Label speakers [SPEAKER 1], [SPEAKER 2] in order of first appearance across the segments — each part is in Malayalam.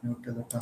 [SPEAKER 1] മ്യൂട്ട് ചെയ്തിട്ട്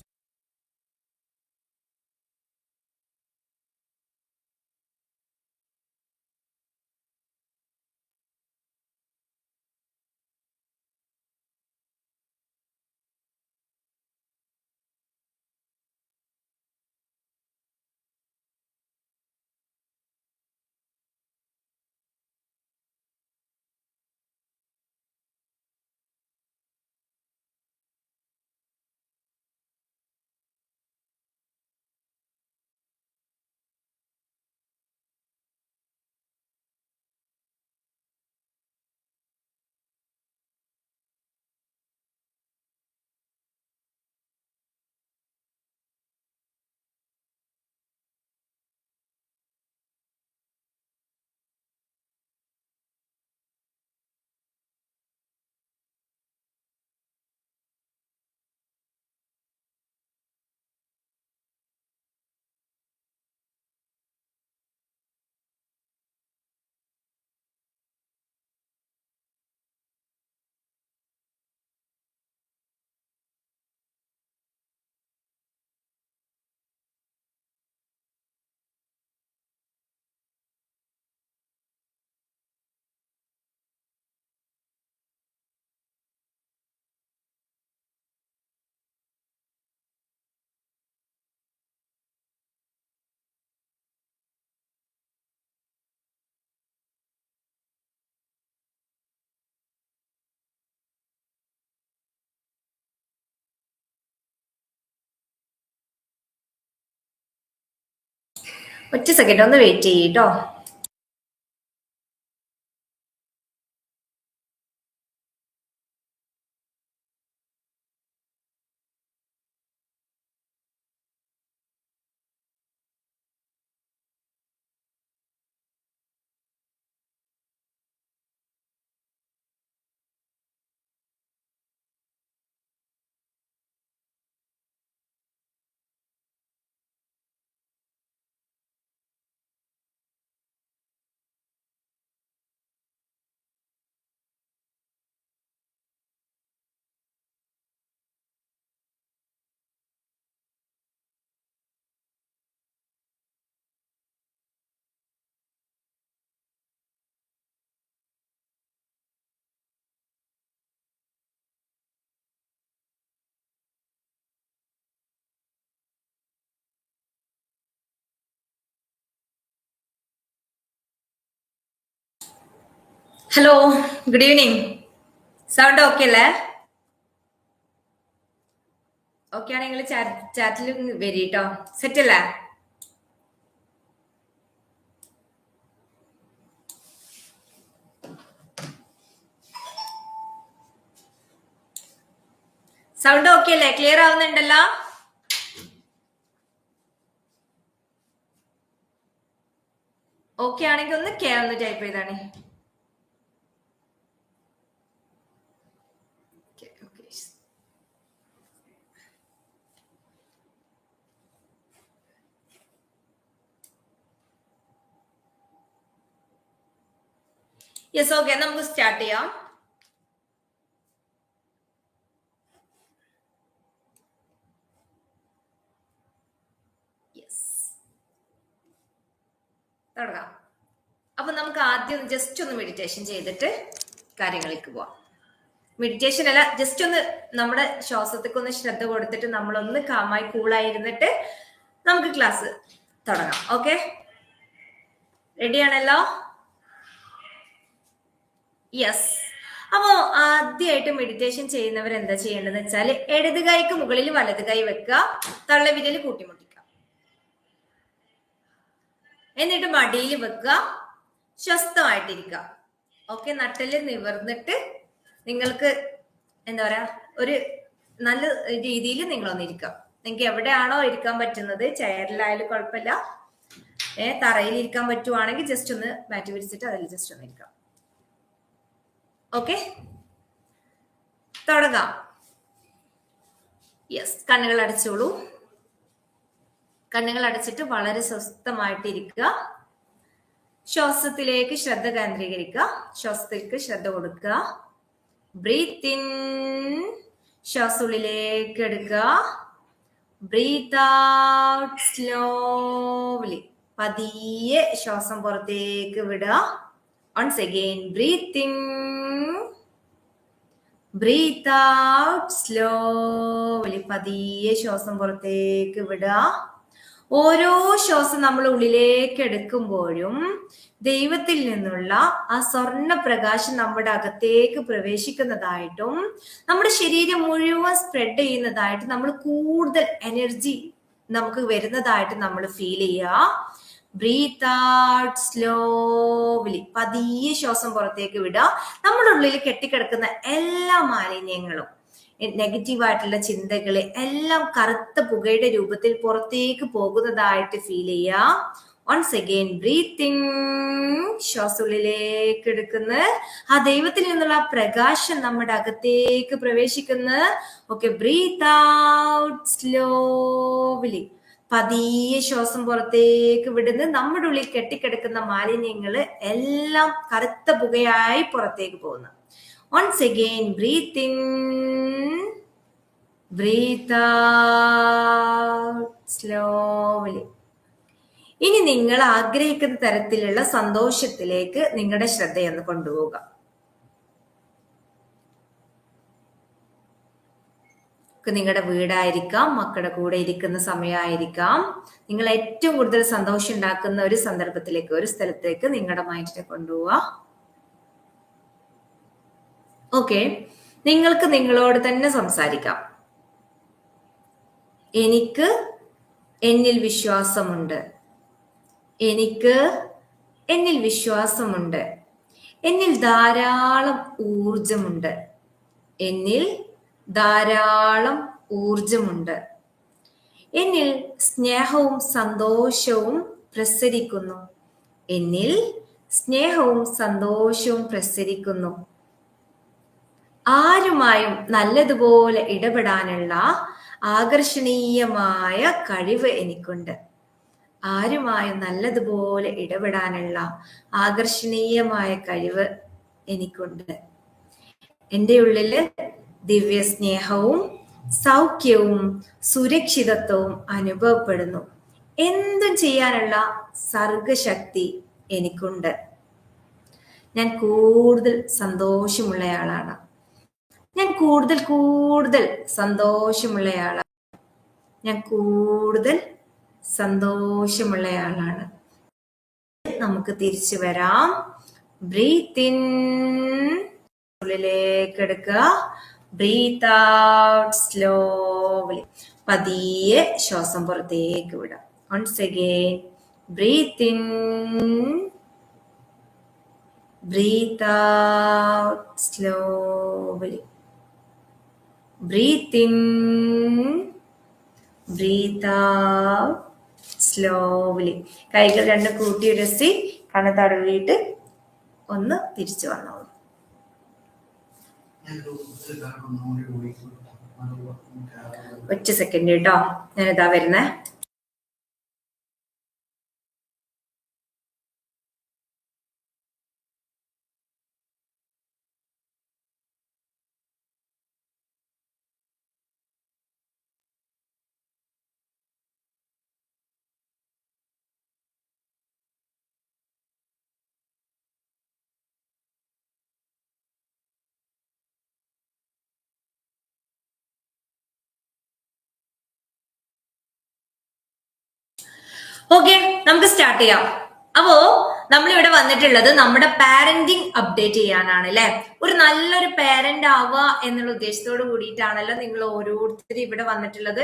[SPEAKER 2] ഒറ്റ സെക്കൻഡ് ഒന്ന് വെയിറ്റ് ചെയ്യട്ടോ. Hello, good evening. Sound okay അല്ലേ? ഓക്കെ ആണെങ്കിൽ ചാറ്റിൽ വരീട്ടോ. സെറ്റ് അല്ലേ? സൗണ്ട് ഓക്കെ അല്ലേ? ക്ലിയർ ആവുന്നുണ്ടല്ലോ? ഓക്കെ ആണെങ്കിൽ ഒന്ന് ഒന്ന് ടൈപ്പ് ചെയ്താണ്. യെസ്, ഓക്കെ, നമുക്ക് സ്റ്റാർട്ട് ചെയ്യാം. തുടങ്ങാം. അപ്പൊ നമുക്ക് ആദ്യം ജസ്റ്റ് ഒന്ന് മെഡിറ്റേഷൻ ചെയ്തിട്ട് കാര്യങ്ങളിലേക്ക് പോവാം. മെഡിറ്റേഷൻ അല്ല, ജസ്റ്റ് ഒന്ന് നമ്മുടെ ശ്വാസത്തേക്ക് ഒന്ന് ശ്രദ്ധ കൊടുത്തിട്ട് നമ്മളൊന്ന് കാമായി കൂളായിരുന്നിട്ട് നമുക്ക് ക്ലാസ് തുടങ്ങാം. ഓക്കെ, റെഡിയാണല്ലോ? യെസ്. അപ്പോ ആദ്യമായിട്ട് മെഡിറ്റേഷൻ ചെയ്യുന്നവർ എന്താ ചെയ്യേണ്ടതെന്ന് വെച്ചാൽ ഇടത് കൈക്ക് മുകളിൽ വലത് കൈ വെക്കുക, തള്ളവിരൽ കൂട്ടിമുട്ടിക്കുക, എന്നിട്ട് മടിയിൽ വെക്കുക, സ്വസ്ഥമായിട്ടിരിക്കുക. ഓക്കെ, നട്ടല് നിവർന്നിട്ട് നിങ്ങൾക്ക് എന്താ പറയാ ഒരു നല്ല രീതിയിൽ നിങ്ങളൊന്നിരിക്കുക. നിങ്ങൾക്ക് എവിടെയാണോ ഇരിക്കാൻ പറ്റുന്നത്, ചെയറിലായാലും കുഴപ്പമില്ല, തറയിൽ ഇരിക്കാൻ പറ്റുവാണെങ്കിൽ ജസ്റ്റ് ഒന്ന് മാറ്റി വിരിച്ചിട്ട് അതിൽ ജസ്റ്റ് ഒന്ന് ഇരിക്കാം. ഓക്കെ, തുടങ്ങാം. യെസ്, കണ്ണുകൾ അടച്ചോളൂ. കണ്ണുകൾ അടച്ചിട്ട് വളരെ സ്വസ്ഥമായിട്ടിരിക്കുക. ശ്വാസത്തിലേക്ക് ശ്രദ്ധ കേന്ദ്രീകരിക്കുക. ശ്വാസത്തിലേക്ക് ശ്രദ്ധ കൊടുക്കുക. ബ്രീത്ത് ഇൻ, ശ്വാസം ഉള്ളിലേക്ക് എടുക്കുക. Breathe out slowly. പതിയെ ശ്വാസം പുറത്തേക്ക് വിടുക. Once again breathing. Breathe out slowly. പതിയെ ശ്വാസം പുറത്തേക്ക് വിടുക. ഓരോ ശ്വാസം നമ്മൾ ഉള്ളിലേക്ക് എടുക്കുമ്പോഴും ദൈവത്തിൽ നിന്നുള്ള ആ സ്വർണ്ണ പ്രകാശം നമ്മുടെ അകത്തേക്ക് പ്രവേശിക്കുന്നതായിട്ടും നമ്മുടെ ശരീരം മുഴുവൻ സ്പ്രെഡ് ചെയ്യുന്നതായിട്ടും നമ്മൾ കൂടുതൽ എനർജി നമുക്ക് വരുന്നതായിട്ട് നമ്മൾ ഫീൽ ചെയ്യുക. Breathe out slowly. പതിയെ ശ്വാസം പുറത്തേക്ക് വിടുക. നമ്മുടെ ഉള്ളിൽ കെട്ടിക്കിടക്കുന്ന എല്ലാ മാലിന്യങ്ങളും, നെഗറ്റീവായിട്ടുള്ള ചിന്തകള് എല്ലാം കറുത്ത പുകയുടെ രൂപത്തിൽ പുറത്തേക്ക് പോകുന്നതായിട്ട് ഫീൽ ചെയ്യുക. Once again breathing. ശ്വാസം ഉള്ളിലേക്ക് എടുക്കുന്ന ആ ദൈവത്തിൽ നിന്നുള്ള പ്രകാശം നമ്മുടെ അകത്തേക്ക് പ്രവേശിക്കുന്ന. Okay, breathe out slowly. പതിയെ ശ്വാസം പുറത്തേക്ക് വിടുന്ന. നമ്മുടെ ഉള്ളിൽ കെട്ടിക്കിടക്കുന്ന മാലിന്യങ്ങള് എല്ലാം കറുത്ത പുകയായി പുറത്തേക്ക് പോകുന്നു. Once again, breathe in, breathe out slowly. ഇനി നിങ്ങൾ ആഗ്രഹിക്കുന്ന തരത്തിലുള്ള സന്തോഷത്തിലേക്ക് നിങ്ങളുടെ ശ്രദ്ധയൊന്ന് കൊണ്ടുപോവുക. നിങ്ങളുടെ വീടായിരിക്കാം, മക്കളുടെ കൂടെ ഇരിക്കുന്ന സമയമായിരിക്കാം. നിങ്ങൾ ഏറ്റവും കൂടുതൽ സന്തോഷം ഉണ്ടാക്കുന്ന ഒരു സന്ദർഭത്തിലേക്ക്, ഒരു സ്ഥലത്തേക്ക് നിങ്ങളുടെ മൈൻഡിനെ കൊണ്ടുപോവുക. ഓക്കെ, നിങ്ങൾക്ക് നിങ്ങളോട് തന്നെ സംസാരിക്കാം. എനിക്ക് എന്നിൽ വിശ്വാസമുണ്ട്. എനിക്ക് എന്നിൽ വിശ്വാസമുണ്ട്. എന്നിൽ ധാരാളം ഊർജമുണ്ട്. എന്നിൽ ധാരാളം ഊർജമുണ്ട്. എന്നിൽ സ്നേഹവും സന്തോഷവും പ്രസരിക്കുന്നു. എന്നിൽ സ്നേഹവും സന്തോഷവും പ്രസരിക്കുന്നു. ആരുമായും നല്ലതുപോലെ ഇടപെടാനുള്ള ആകർഷണീയമായ കഴിവ് എനിക്കുണ്ട്. ആരുമായും നല്ലതുപോലെ ഇടപെടാനുള്ള ആകർഷണീയമായ കഴിവ് എനിക്കുണ്ട്. എൻ്റെ ഉള്ളില് ദിവ്യ സ്നേഹവും സൗഖ്യവും സുരക്ഷിതത്വവും അനുഭവപ്പെടുന്നു. എന്തും ചെയ്യാനുള്ള സർഗശക്തി എനിക്കുണ്ട്. ഞാൻ കൂടുതൽ സന്തോഷമുള്ളയാളാണ്. ഞാൻ കൂടുതൽ സന്തോഷമുള്ളയാളാണ്. ഞാൻ കൂടുതൽ സന്തോഷമുള്ളയാളാണ്. നമുക്ക് തിരിച്ചു വരാം. ബ്രീത്ത് ഇൻ, ഉള്ളിലേക്ക് എടുക്കുക. Breathe out slowly. പതിയെ ശ്വാസം പുറത്തേക്ക് വിടാം. Once again breathe in, breathe out slowly. Breathe in, breathe out slowly. കൈകൾ രണ്ട് കൂട്ടിയുരസി കണ്ണ് തടവിയിട്ട് ഒന്ന് തിരിച്ചു വന്നോളൂ. ഒറ്റ സെക്കൻഡ് കേട്ടോ, ഞാനിതാ വരുന്നേ. ഓക്കെ, നമുക്ക് സ്റ്റാർട്ട് ചെയ്യാം. അപ്പോ നമ്മളിവിടെ വന്നിട്ടുള്ളത് നമ്മുടെ പാരന്റിങ് അപ്ഡേറ്റ് ചെയ്യാനാണ് അല്ലെ. ഒരു നല്ലൊരു പാരന്റ് ആവുക എന്നുള്ള ഉദ്ദേശത്തോട് കൂടിയിട്ടാണല്ലോ നിങ്ങൾ ഓരോരുത്തരും ഇവിടെ വന്നിട്ടുള്ളത്.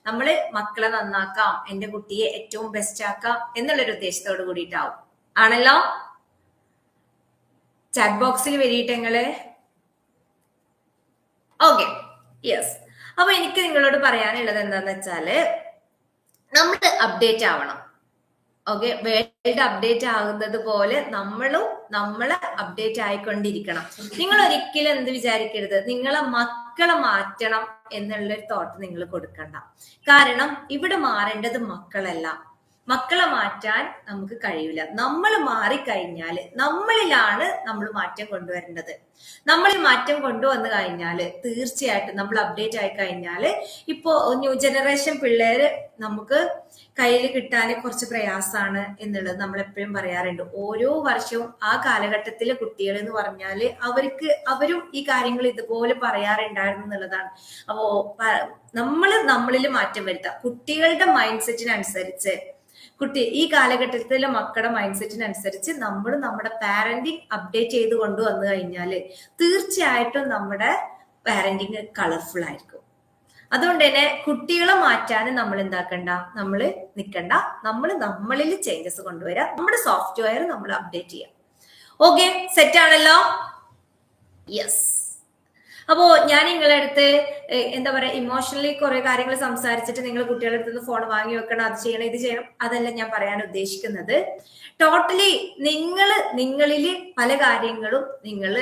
[SPEAKER 2] നമ്മള് മക്കളെ നന്നാക്കാം, എന്റെ കുട്ടിയെ ഏറ്റവും ബെസ്റ്റ് ആക്കാം എന്നുള്ളൊരു ഉദ്ദേശത്തോട് കൂടിയിട്ടാവും ആണല്ലോ. ചാറ്റ് ബോക്സിൽ വരിയിട്ടെങ്ങള്. Okay, yes. അപ്പൊ എനിക്ക് നിങ്ങളോട് പറയാനുള്ളത് എന്താന്ന് വെച്ചാല് നമ്മൾ അപ്ഡേറ്റ് ആവണം. ഓക്കെ, വേൾഡ് അപ്ഡേറ്റ് ആകുന്നത് പോലെ നമ്മളെ അപ്ഡേറ്റ് ആയിക്കൊണ്ടിരിക്കണം. നിങ്ങൾ ഒരിക്കലും എന്ത് വിചാരിക്കരുത്, നിങ്ങളെ മക്കളെ മാറ്റണം എന്നുള്ളൊരു തോട്ട് നിങ്ങൾ കൊടുക്കണ്ട. കാരണം ഇവിടെ മാറേണ്ടത് മക്കളല്ല, മക്കളെ മാറ്റാൻ നമുക്ക് കഴിയില്ല. നമ്മൾ മാറിക്കഴിഞ്ഞാല് നമ്മളിലാണ് നമ്മൾ മാറ്റം കൊണ്ടുവരേണ്ടത്. നമ്മൾ ഈ മാറ്റം കൊണ്ടുവന്നു കഴിഞ്ഞാല് തീർച്ചയായിട്ടും നമ്മൾ അപ്ഡേറ്റ് ആയി കഴിഞ്ഞാല് ഇപ്പോ ന്യൂ ജനറേഷൻ പിള്ളേര് നമുക്ക് കയ്യിൽ കിട്ടാൻ കുറച്ച് പ്രയാസമാണ് എന്നുള്ളത് നമ്മൾ എപ്പോഴും പറയാറുണ്ട്. ഓരോ വർഷവും ആ കാലഘട്ടത്തിലെ കുട്ടികൾ എന്ന് പറഞ്ഞാല് അവരും ഈ കാര്യങ്ങൾ ഇതുപോലെ പറയാറുണ്ടായിരുന്നു എന്നുള്ളതാണ്. അപ്പോ നമ്മളിൽ മാറ്റം വരുത്താം. കുട്ടികളുടെ മൈൻഡ് സെറ്റിനനുസരിച്ച് ഈ കാലഘട്ടത്തിലെ മക്കളുടെ മൈൻഡ് സെറ്റിനനുസരിച്ച് നമ്മൾ നമ്മുടെ പാരന്റിങ് അപ്ഡേറ്റ് ചെയ്ത് കൊണ്ടുവന്നു കഴിഞ്ഞാല് തീർച്ചയായിട്ടും നമ്മുടെ പാരന്റിങ് കളർഫുൾ ആയിരിക്കും. അതുകൊണ്ട് തന്നെ കുട്ടികളെ മാറ്റാനും നമ്മൾ എന്താക്കണ്ട, നമ്മൾ നിൽക്കണ്ട. നമ്മളിൽ ചേഞ്ചസ് കൊണ്ടുവരാം. നമ്മുടെ സോഫ്റ്റ്വെയർ നമ്മൾ അപ്ഡേറ്റ് ചെയ്യാം. ഓക്കെ, സെറ്റ് ആണല്ലോ? യെസ്. അപ്പോ ഞാൻ നിങ്ങളുടെ അടുത്ത് എന്താ പറയാ, ഇമോഷണലി കുറെ കാര്യങ്ങൾ സംസാരിച്ചിട്ട് നിങ്ങൾ കുട്ടികളുടെ അടുത്ത് ഫോൺ വാങ്ങി വെക്കണം, അത് ചെയ്യണം, ഇത് ചെയ്യണം, അതല്ല ഞാൻ പറയാൻ ഉദ്ദേശിക്കുന്നത്. ടോട്ടലി നിങ്ങളിൽ പല കാര്യങ്ങളും നിങ്ങൾ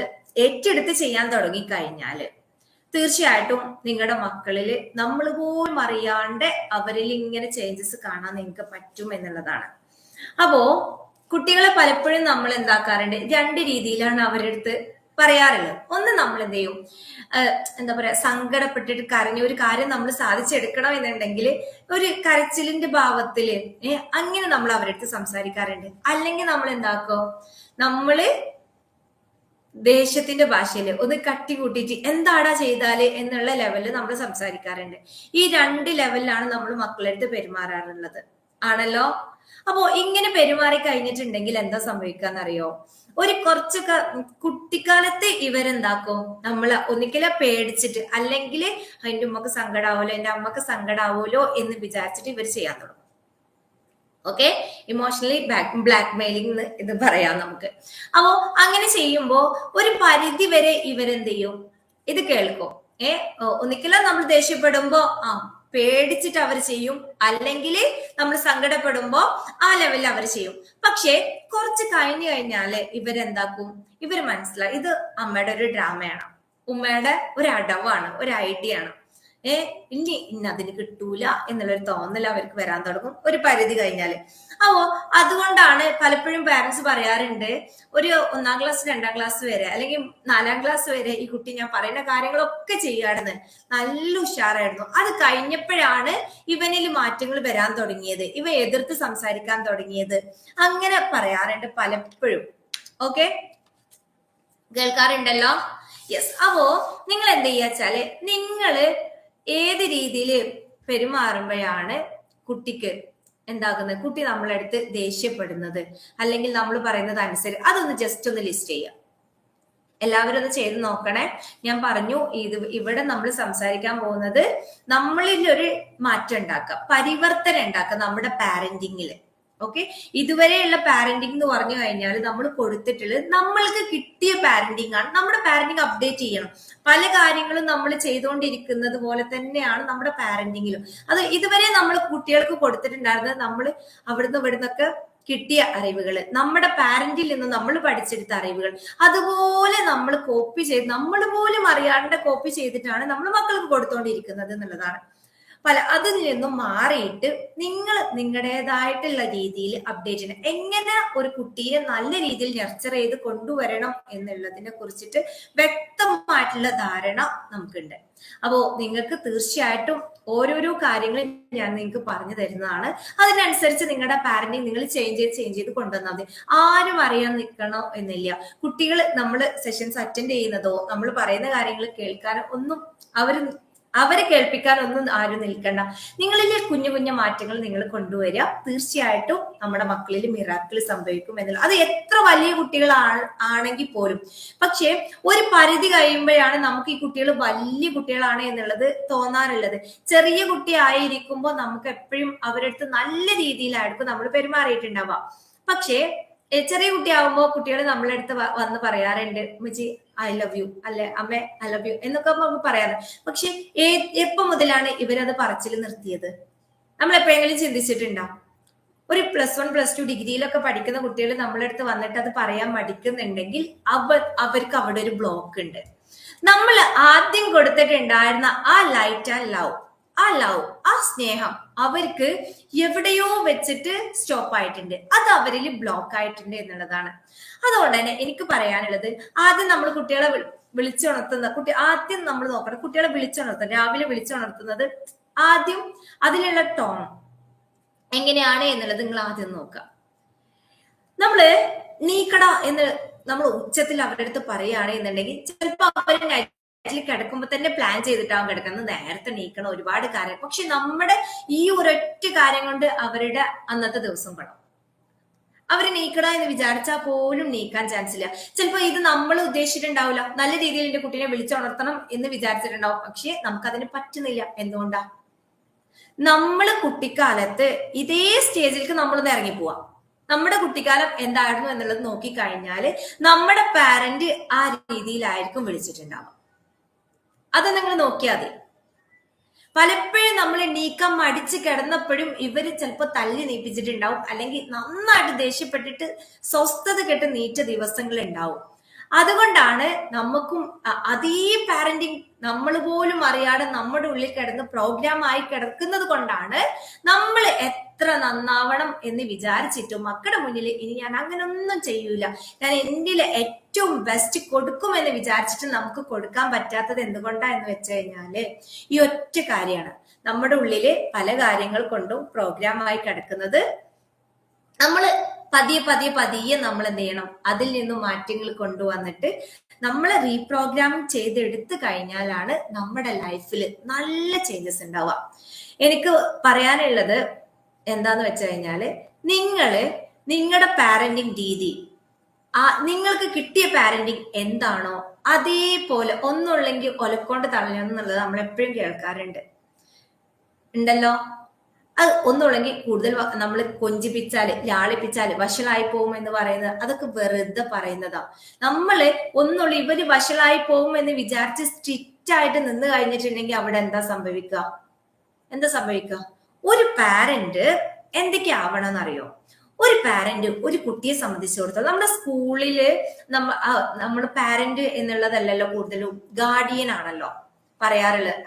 [SPEAKER 2] ഏറ്റെടുത്ത് ചെയ്യാൻ തുടങ്ങിക്കഴിഞ്ഞാല് തീർച്ചയായിട്ടും നിങ്ങളുടെ മക്കളിൽ നമ്മൾ പോലും അറിയാണ്ട് അവരിൽ ഇങ്ങനെ ചേഞ്ചസ് കാണാൻ നിങ്ങൾക്ക് പറ്റും എന്നുള്ളതാണ്. അപ്പോ കുട്ടികളെ പലപ്പോഴും നമ്മൾ എന്താക്കാറുണ്ട്, രണ്ട് രീതിയിലാണ് അവരുടെ അടുത്ത് പറയാറുള്ളത്. ഒന്ന്, നമ്മൾ എന്ത് ചെയ്യും, എന്താ പറയാ, സങ്കടപ്പെട്ടിട്ട് കരഞ്ഞ ഒരു കാര്യം നമ്മൾ സാധിച്ചെടുക്കണം എന്നുണ്ടെങ്കിൽ ഒരു കരച്ചിലിന്റെ ഭാവത്തില് അങ്ങനെ നമ്മൾ അവരുടെ അടുത്ത് സംസാരിക്കാറുണ്ട്. അല്ലെങ്കിൽ നമ്മൾ എന്താക്കോ, നമ്മള് ദേഷ്യത്തിന്റെ ഭാഷയില് ഒന്ന് കട്ടി കൂട്ടിയിട്ട് എന്താടാ ചെയ്താല് എന്നുള്ള ലെവലിൽ നമ്മൾ സംസാരിക്കാറുണ്ട്. ഈ രണ്ട് ലെവലിലാണ് നമ്മൾ മക്കളുടെ അടുത്ത് പെരുമാറാറുള്ളത്, ആണല്ലോ. അപ്പോ ഇങ്ങനെ പെരുമാറി കഴിഞ്ഞിട്ടുണ്ടെങ്കിൽ എന്താ സംഭവിക്കാന്നറിയോ, ഒരു കുറച്ചൊക്കെ കുട്ടിക്കാലത്ത് ഇവരെന്താക്കും, നമ്മളെ ഒന്നിക്കലെ പേടിച്ചിട്ട് അല്ലെങ്കിൽ അതിന്റെ ഉമ്മക്ക് സങ്കടാവൂലോ, എന്റെ അമ്മക്ക് സങ്കടാവൂലോ എന്ന് വിചാരിച്ചിട്ട് ഇവർ ചെയ്യാൻ തുടങ്ങും. ഓക്കെ, ഇമോഷണലി ബ്ലാക്ക് മെയിലിംഗ് ഇത് പറയാം നമുക്ക്. അപ്പോ അങ്ങനെ ചെയ്യുമ്പോ ഒരു പരിധി വരെ ഇവരെന്ത് ചെയ്യും, ഇത് കേൾക്കും. ഒന്നിക്കലും നമ്മൾ ദേഷ്യപ്പെടുമ്പോ പേടിച്ചിട്ട് അവർ ചെയ്യും, അല്ലെങ്കിൽ നമ്മൾ സങ്കടപ്പെടുമ്പോ ആ ലെവലിൽ അവർ ചെയ്യും. പക്ഷെ കുറച്ച് കഴിഞ്ഞു കഴിഞ്ഞാല് ഇവരെന്താക്കും, ഇവര് മനസ്സിലായി ഇത് അമ്മയുടെ ഒരു ഡ്രാമയാണ്, ഉമ്മയുടെ ഒരു അടവാണ്, ഒരു ഐഡിയ ആണ്. ഇനി അതിന് കിട്ടൂല എന്നുള്ളൊരു തോന്നൽ അവർക്ക് വരാൻ തുടങ്ങും ഒരു പരിധി കഴിഞ്ഞാല്. അപ്പോ അതുകൊണ്ടാണ് പലപ്പോഴും പാരന്റ്സ് പറയാറുണ്ട്, ഒരു 1-ാം ക്ലാസ് 2-ാം ക്ലാസ് വരെ അല്ലെങ്കിൽ 4-ാം ക്ലാസ് വരെ ഈ കുട്ടി ഞാൻ പറയുന്ന കാര്യങ്ങളൊക്കെ ചെയ്യാറുണ്ട്, നല്ല ഉഷാറായിരുന്നു. അത് കഴിഞ്ഞപ്പോഴാണ് ഇവനിൽ മാറ്റങ്ങൾ വരാൻ തുടങ്ങിയത്, ഇവ എതിർത്ത് സംസാരിക്കാൻ തുടങ്ങിയത്. അങ്ങനെ പറയാറുണ്ട് പലപ്പോഴും. ഓക്കെ, കേൾക്കാറുണ്ടല്ലോ? യെസ്. അപ്പോ നിങ്ങൾ എന്ത് ചെയ്യാച്ചാല്, നിങ്ങള് ഏത് രീതിയിൽ പെരുമാറുമ്പോഴാണ് കുട്ടിക്ക് എന്താകുന്നത്, കുട്ടി നമ്മളടുത്ത് ദേഷ്യപ്പെടുന്നത് അല്ലെങ്കിൽ നമ്മൾ പറയുന്നത് അനുസരിച്ച്, അതൊന്ന് ജസ്റ്റ് ഒന്ന് ലിസ്റ്റ് ചെയ്യാം. എല്ലാവരും ഒന്ന് ചെയ്ത് നോക്കണേ. ഞാൻ പറഞ്ഞു, ഇവിടെ നമ്മൾ സംസാരിക്കാൻ പോകുന്നത് നമ്മളിൽ ഒരു മാറ്റം ഉണ്ടാക്കുക, പരിവർത്തനം ഉണ്ടാക്കുക നമ്മുടെ പാരന്റിങ്ങില്. ഓക്കെ, ഇതുവരെയുള്ള പാരന്റിങ് എന്ന് പറഞ്ഞു കഴിഞ്ഞാൽ നമ്മൾ കൊടുത്തിട്ടുള്ളത് നമ്മൾക്ക് കിട്ടിയ പാരന്റിങ് ആണ്. നമ്മുടെ പാരന്റിങ് അപ്ഡേറ്റ് ചെയ്യണം. പല കാര്യങ്ങളും നമ്മൾ ചെയ്തുകൊണ്ടിരിക്കുന്നത് പോലെ തന്നെയാണ് നമ്മുടെ പാരന്റിങ്ങിലും. അത് ഇതുവരെ നമ്മൾ കുട്ടികൾക്ക് കൊടുത്തിട്ടുണ്ടായിരുന്നത് നമ്മൾ അവിടുന്ന് ഇവിടുന്നൊക്കെ കിട്ടിയ അറിവുകൾ, നമ്മുടെ പാരന്റിൽ നിന്ന് നമ്മൾ പഠിച്ചെടുത്ത അറിവുകൾ, അതുപോലെ നമ്മൾ കോപ്പി ചെയ്ത് നമ്മൾ പോലും അറിയാണ്ട് കോപ്പി ചെയ്തിട്ടാണ് നമ്മൾ മക്കൾക്ക് കൊടുത്തോണ്ടിരിക്കുന്നത് എന്നുള്ളതാണ്. അതിൽ നിന്നും മാറിയിട്ട് നിങ്ങൾ നിങ്ങളുടേതായിട്ടുള്ള രീതിയിൽ അപ്ഡേറ്റ് ചെയ്യണം. എങ്ങനെ ഒരു കുട്ടിയെ നല്ല രീതിയിൽ നർച്ചർ ചെയ്ത് കൊണ്ടുവരണം എന്നുള്ളതിനെ കുറിച്ചിട്ട് വ്യക്തമായിട്ടുള്ള ധാരണ നമുക്കുണ്ട്. അപ്പോ നിങ്ങൾക്ക് തീർച്ചയായിട്ടും ഓരോരോ കാര്യങ്ങളും ഞാൻ നിങ്ങൾക്ക് പറഞ്ഞു തരുന്നതാണ്. അതിനനുസരിച്ച് നിങ്ങളുടെ പാരന്റിങ് നിങ്ങൾ ചേഞ്ച് ചെയ്ത് കൊണ്ടുവന്നാൽ മതി. ആരും അറിയാൻ നിൽക്കണോ എന്നില്ല. കുട്ടികൾ നമ്മൾ സെഷൻസ് അറ്റൻഡ് ചെയ്യുന്നതോ നമ്മൾ പറയുന്ന കാര്യങ്ങൾ കേൾക്കാനോ ഒന്നും അവരെ കേൾപ്പിക്കാനൊന്നും ആരും നിൽക്കണ്ട. നിങ്ങളിൽ കുഞ്ഞു കുഞ്ഞു മാറ്റങ്ങൾ നിങ്ങൾ കൊണ്ടുവരിക. തീർച്ചയായിട്ടും നമ്മുടെ മക്കളിൽ മിറാക്കിൾ സംഭവിക്കും എന്നുള്ള, അത് എത്ര വലിയ കുട്ടികൾ ആണെങ്കിൽ പോലും. പക്ഷെ ഒരു പരിധി കഴിയുമ്പോഴാണ് നമുക്ക് ഈ കുട്ടികൾ വലിയ കുട്ടികളാണ് എന്നുള്ളത് തോന്നാറുള്ളത്. ചെറിയ കുട്ടി ആയിരിക്കുമ്പോൾ നമുക്ക് എപ്പോഴും അവരുടെ അടുത്ത് നല്ല രീതിയിലായിരിക്കും നമ്മൾ പെരുമാറിയിട്ടുണ്ടാവാം. പക്ഷേ ചെറിയ കുട്ടിയാവുമ്പോ കുട്ടികൾ നമ്മളെ അടുത്ത് വന്ന് പറയാറുണ്ട്, ഉമ്മച്ചി ഐ ലവ് യു, അല്ലെ അമ്മേ ഐ ലവ് യു എന്നൊക്കെ നമുക്ക് പറയാറുണ്ട്. പക്ഷെ എപ്പോ മുതലാണ് ഇവരത് പറച്ചിൽ നിർത്തിയത്? നമ്മൾ എപ്പോഴെങ്കിലും ചിന്തിച്ചിട്ടുണ്ടോ? ഒരു +1 +2 ഡിഗ്രിയിലൊക്കെ പഠിക്കുന്ന കുട്ടികൾ നമ്മളെ അടുത്ത് വന്നിട്ട് അത് പറയാൻ മടിക്കുന്നുണ്ടെങ്കിൽ അവർക്ക് അവിടെ ഒരു ബ്ലോക്ക് ഉണ്ട്. നമ്മൾ ആദ്യം കൊടുത്തിട്ടുണ്ടായിരുന്ന ആ ലൈറ്റ് ആൻഡ് ലവ്, ആ ലവ്, ആ സ്നേഹം അവർക്ക് എവിടെയോ വെച്ചിട്ട് സ്റ്റോപ്പ് ആയിട്ടുണ്ട്, അത് അവരിൽ ബ്ലോക്ക് ആയിട്ടുണ്ട് എന്നുള്ളതാണ്. അതുകൊണ്ട് തന്നെ എനിക്ക് പറയാനുള്ളത്, ആദ്യം നമ്മൾ കുട്ടികളെ വിളിച്ചുണർത്തുന്ന ആദ്യം നമ്മൾ നോക്കണം. കുട്ടികളെ വിളിച്ചുണർത്തുന്നത്, രാവിലെ വിളിച്ചുണർത്തുന്നത് ആദ്യം അതിലുള്ള ടോൺ എങ്ങനെയാണ് എന്നുള്ളത് നിങ്ങൾ ആദ്യം നോക്കുക. നമ്മള് നീക്കട എന്ന് നമ്മൾ ഉച്ചത്തിൽ അവരുടെ അടുത്ത് പറയുകയാണ് എന്നുണ്ടെങ്കിൽ ചിലപ്പോൾ അവർ നൈറ്റിൽ കിടക്കുമ്പോൾ തന്നെ പ്ലാൻ ചെയ്തിട്ടാവും കിടക്കുന്നത്, നേരത്തെ നീക്കണം, ഒരുപാട് കാര്യം. പക്ഷെ നമ്മുടെ ഈ ഒരൊറ്റ കാര്യം കൊണ്ട് അവരുടെ അന്നത്തെ ദിവസം പെടും. അവര് നീക്കട എന്ന് വിചാരിച്ചാൽ പോലും നീക്കാൻ ചാൻസ് ഇല്ല. ചിലപ്പോ ഇത് നമ്മൾ ഉദ്ദേശിച്ചിട്ടുണ്ടാവില്ല, നല്ല രീതിയിൽ എന്റെ കുട്ടീനെ വിളിച്ചുണർത്തണം എന്ന് വിചാരിച്ചിട്ടുണ്ടാവും, പക്ഷെ നമുക്കതിന് പറ്റുന്നില്ല. എന്തുകൊണ്ടാ? നമ്മള് കുട്ടിക്കാലത്ത് ഇതേ സ്റ്റേജിലേക്ക് നമ്മളൊന്ന് ഇറങ്ങിപ്പോവാം. നമ്മുടെ കുട്ടിക്കാലം എന്തായിരുന്നു എന്നുള്ളത് നോക്കിക്കഴിഞ്ഞാല് നമ്മുടെ പാരന്റ് ആ രീതിയിലായിരിക്കും വിളിച്ചിട്ടുണ്ടാവുക. അത് നിങ്ങൾ നോക്കിയാൽ മതി. പലപ്പോഴും നമ്മൾ നീക്കം മടിച്ച് കിടന്നപ്പോഴും ഇവര് ചിലപ്പോൾ തല്ലി നീപ്പിച്ചിട്ടുണ്ടാവും, അല്ലെങ്കിൽ നന്നായിട്ട് ദേഷ്യപ്പെട്ടിട്ട് സ്വസ്ഥത കെട്ട് നീറ്റ ദിവസങ്ങൾ ഉണ്ടാവും. അതുകൊണ്ടാണ് നമുക്കും അതേ പാരന്റിങ് നമ്മൾ പോലും അറിയാതെ നമ്മുടെ ഉള്ളിൽ കിടന്ന് പ്രോഗ്രാം ആയി കിടക്കുന്നത് കൊണ്ടാണ് നമ്മൾ എത്ര നന്നാവണം എന്ന് വിചാരിച്ചിട്ടും മക്കളുടെ മുന്നിൽ ഇനി ഞാൻ അങ്ങനെ ഒന്നും ചെയ്യൂല, ഞാൻ എൻ്റെ ഏറ്റവും ബെസ്റ്റ് കൊടുക്കുമെന്ന് വിചാരിച്ചിട്ട് നമുക്ക് കൊടുക്കാൻ പറ്റാത്തത് എന്തുകൊണ്ടാ എന്ന് വെച്ച് കഴിഞ്ഞാല് ഈ ഒറ്റ കാര്യമാണ്. നമ്മുടെ ഉള്ളില് പല കാര്യങ്ങൾ കൊണ്ടും പ്രോഗ്രാം ആയി കിടക്കുന്നത്. നമ്മള് പതിയെ നമ്മൾ എന്ത് ചെയ്യണം, അതിൽ നിന്നും മാറ്റങ്ങൾ കൊണ്ടുവന്നിട്ട് നമ്മളെ റീപ്രോഗ്രാമിംഗ് ചെയ്തെടുത്തു കഴിഞ്ഞാലാണ് നമ്മുടെ ലൈഫിൽ നല്ല ചേഞ്ചസ് ഉണ്ടാവുക. എനിക്ക് പറയാനുള്ളത് എന്താന്ന് വെച്ച് കഴിഞ്ഞാല്, നിങ്ങളുടെ പാരന്റിങ് രീതി, നിങ്ങൾക്ക് കിട്ടിയ പാരന്റിങ് എന്താണോ അതേപോലെ, ഒന്നുള്ളെങ്കിൽ ഒലക്കൊണ്ട് തള്ളണമെന്നുള്ളത് നമ്മൾ എപ്പോഴും കേൾക്കാറുണ്ട് ഉണ്ടല്ലോ. അത് ഒന്നുള്ളെങ്കിൽ കൂടുതൽ നമ്മൾ കൊഞ്ചിപ്പിച്ചാല് ലാളിപ്പിച്ചാല് വഷളായി പോകും എന്ന് പറയുന്നത് അതൊക്കെ വെറുതെ പറയുന്നതാ. നമ്മള് ഒന്നുള്ള ഇവര് വഷളായി പോകും എന്ന് വിചാരിച്ച് സ്ട്രിക്റ്റ് ആയിട്ട് നിന്ന് കഴിഞ്ഞിട്ടുണ്ടെങ്കിൽ അവിടെ എന്താ സംഭവിക്കുക? ഒരു പാരന്റ് എന്തൊക്കെയാവണം എന്നറിയോ? ഒരു പാരന്റ് ഒരു കുട്ടിയെ സംബന്ധിച്ചിടത്തോളം നമ്മുടെ സ്കൂളില് നമ്മുടെ പാരന്റ് എന്നുള്ളതല്ലല്ലോ കൂടുതലും ഗാർഡിയൻ ആണല്ലോ പറയാറുള്ളത്.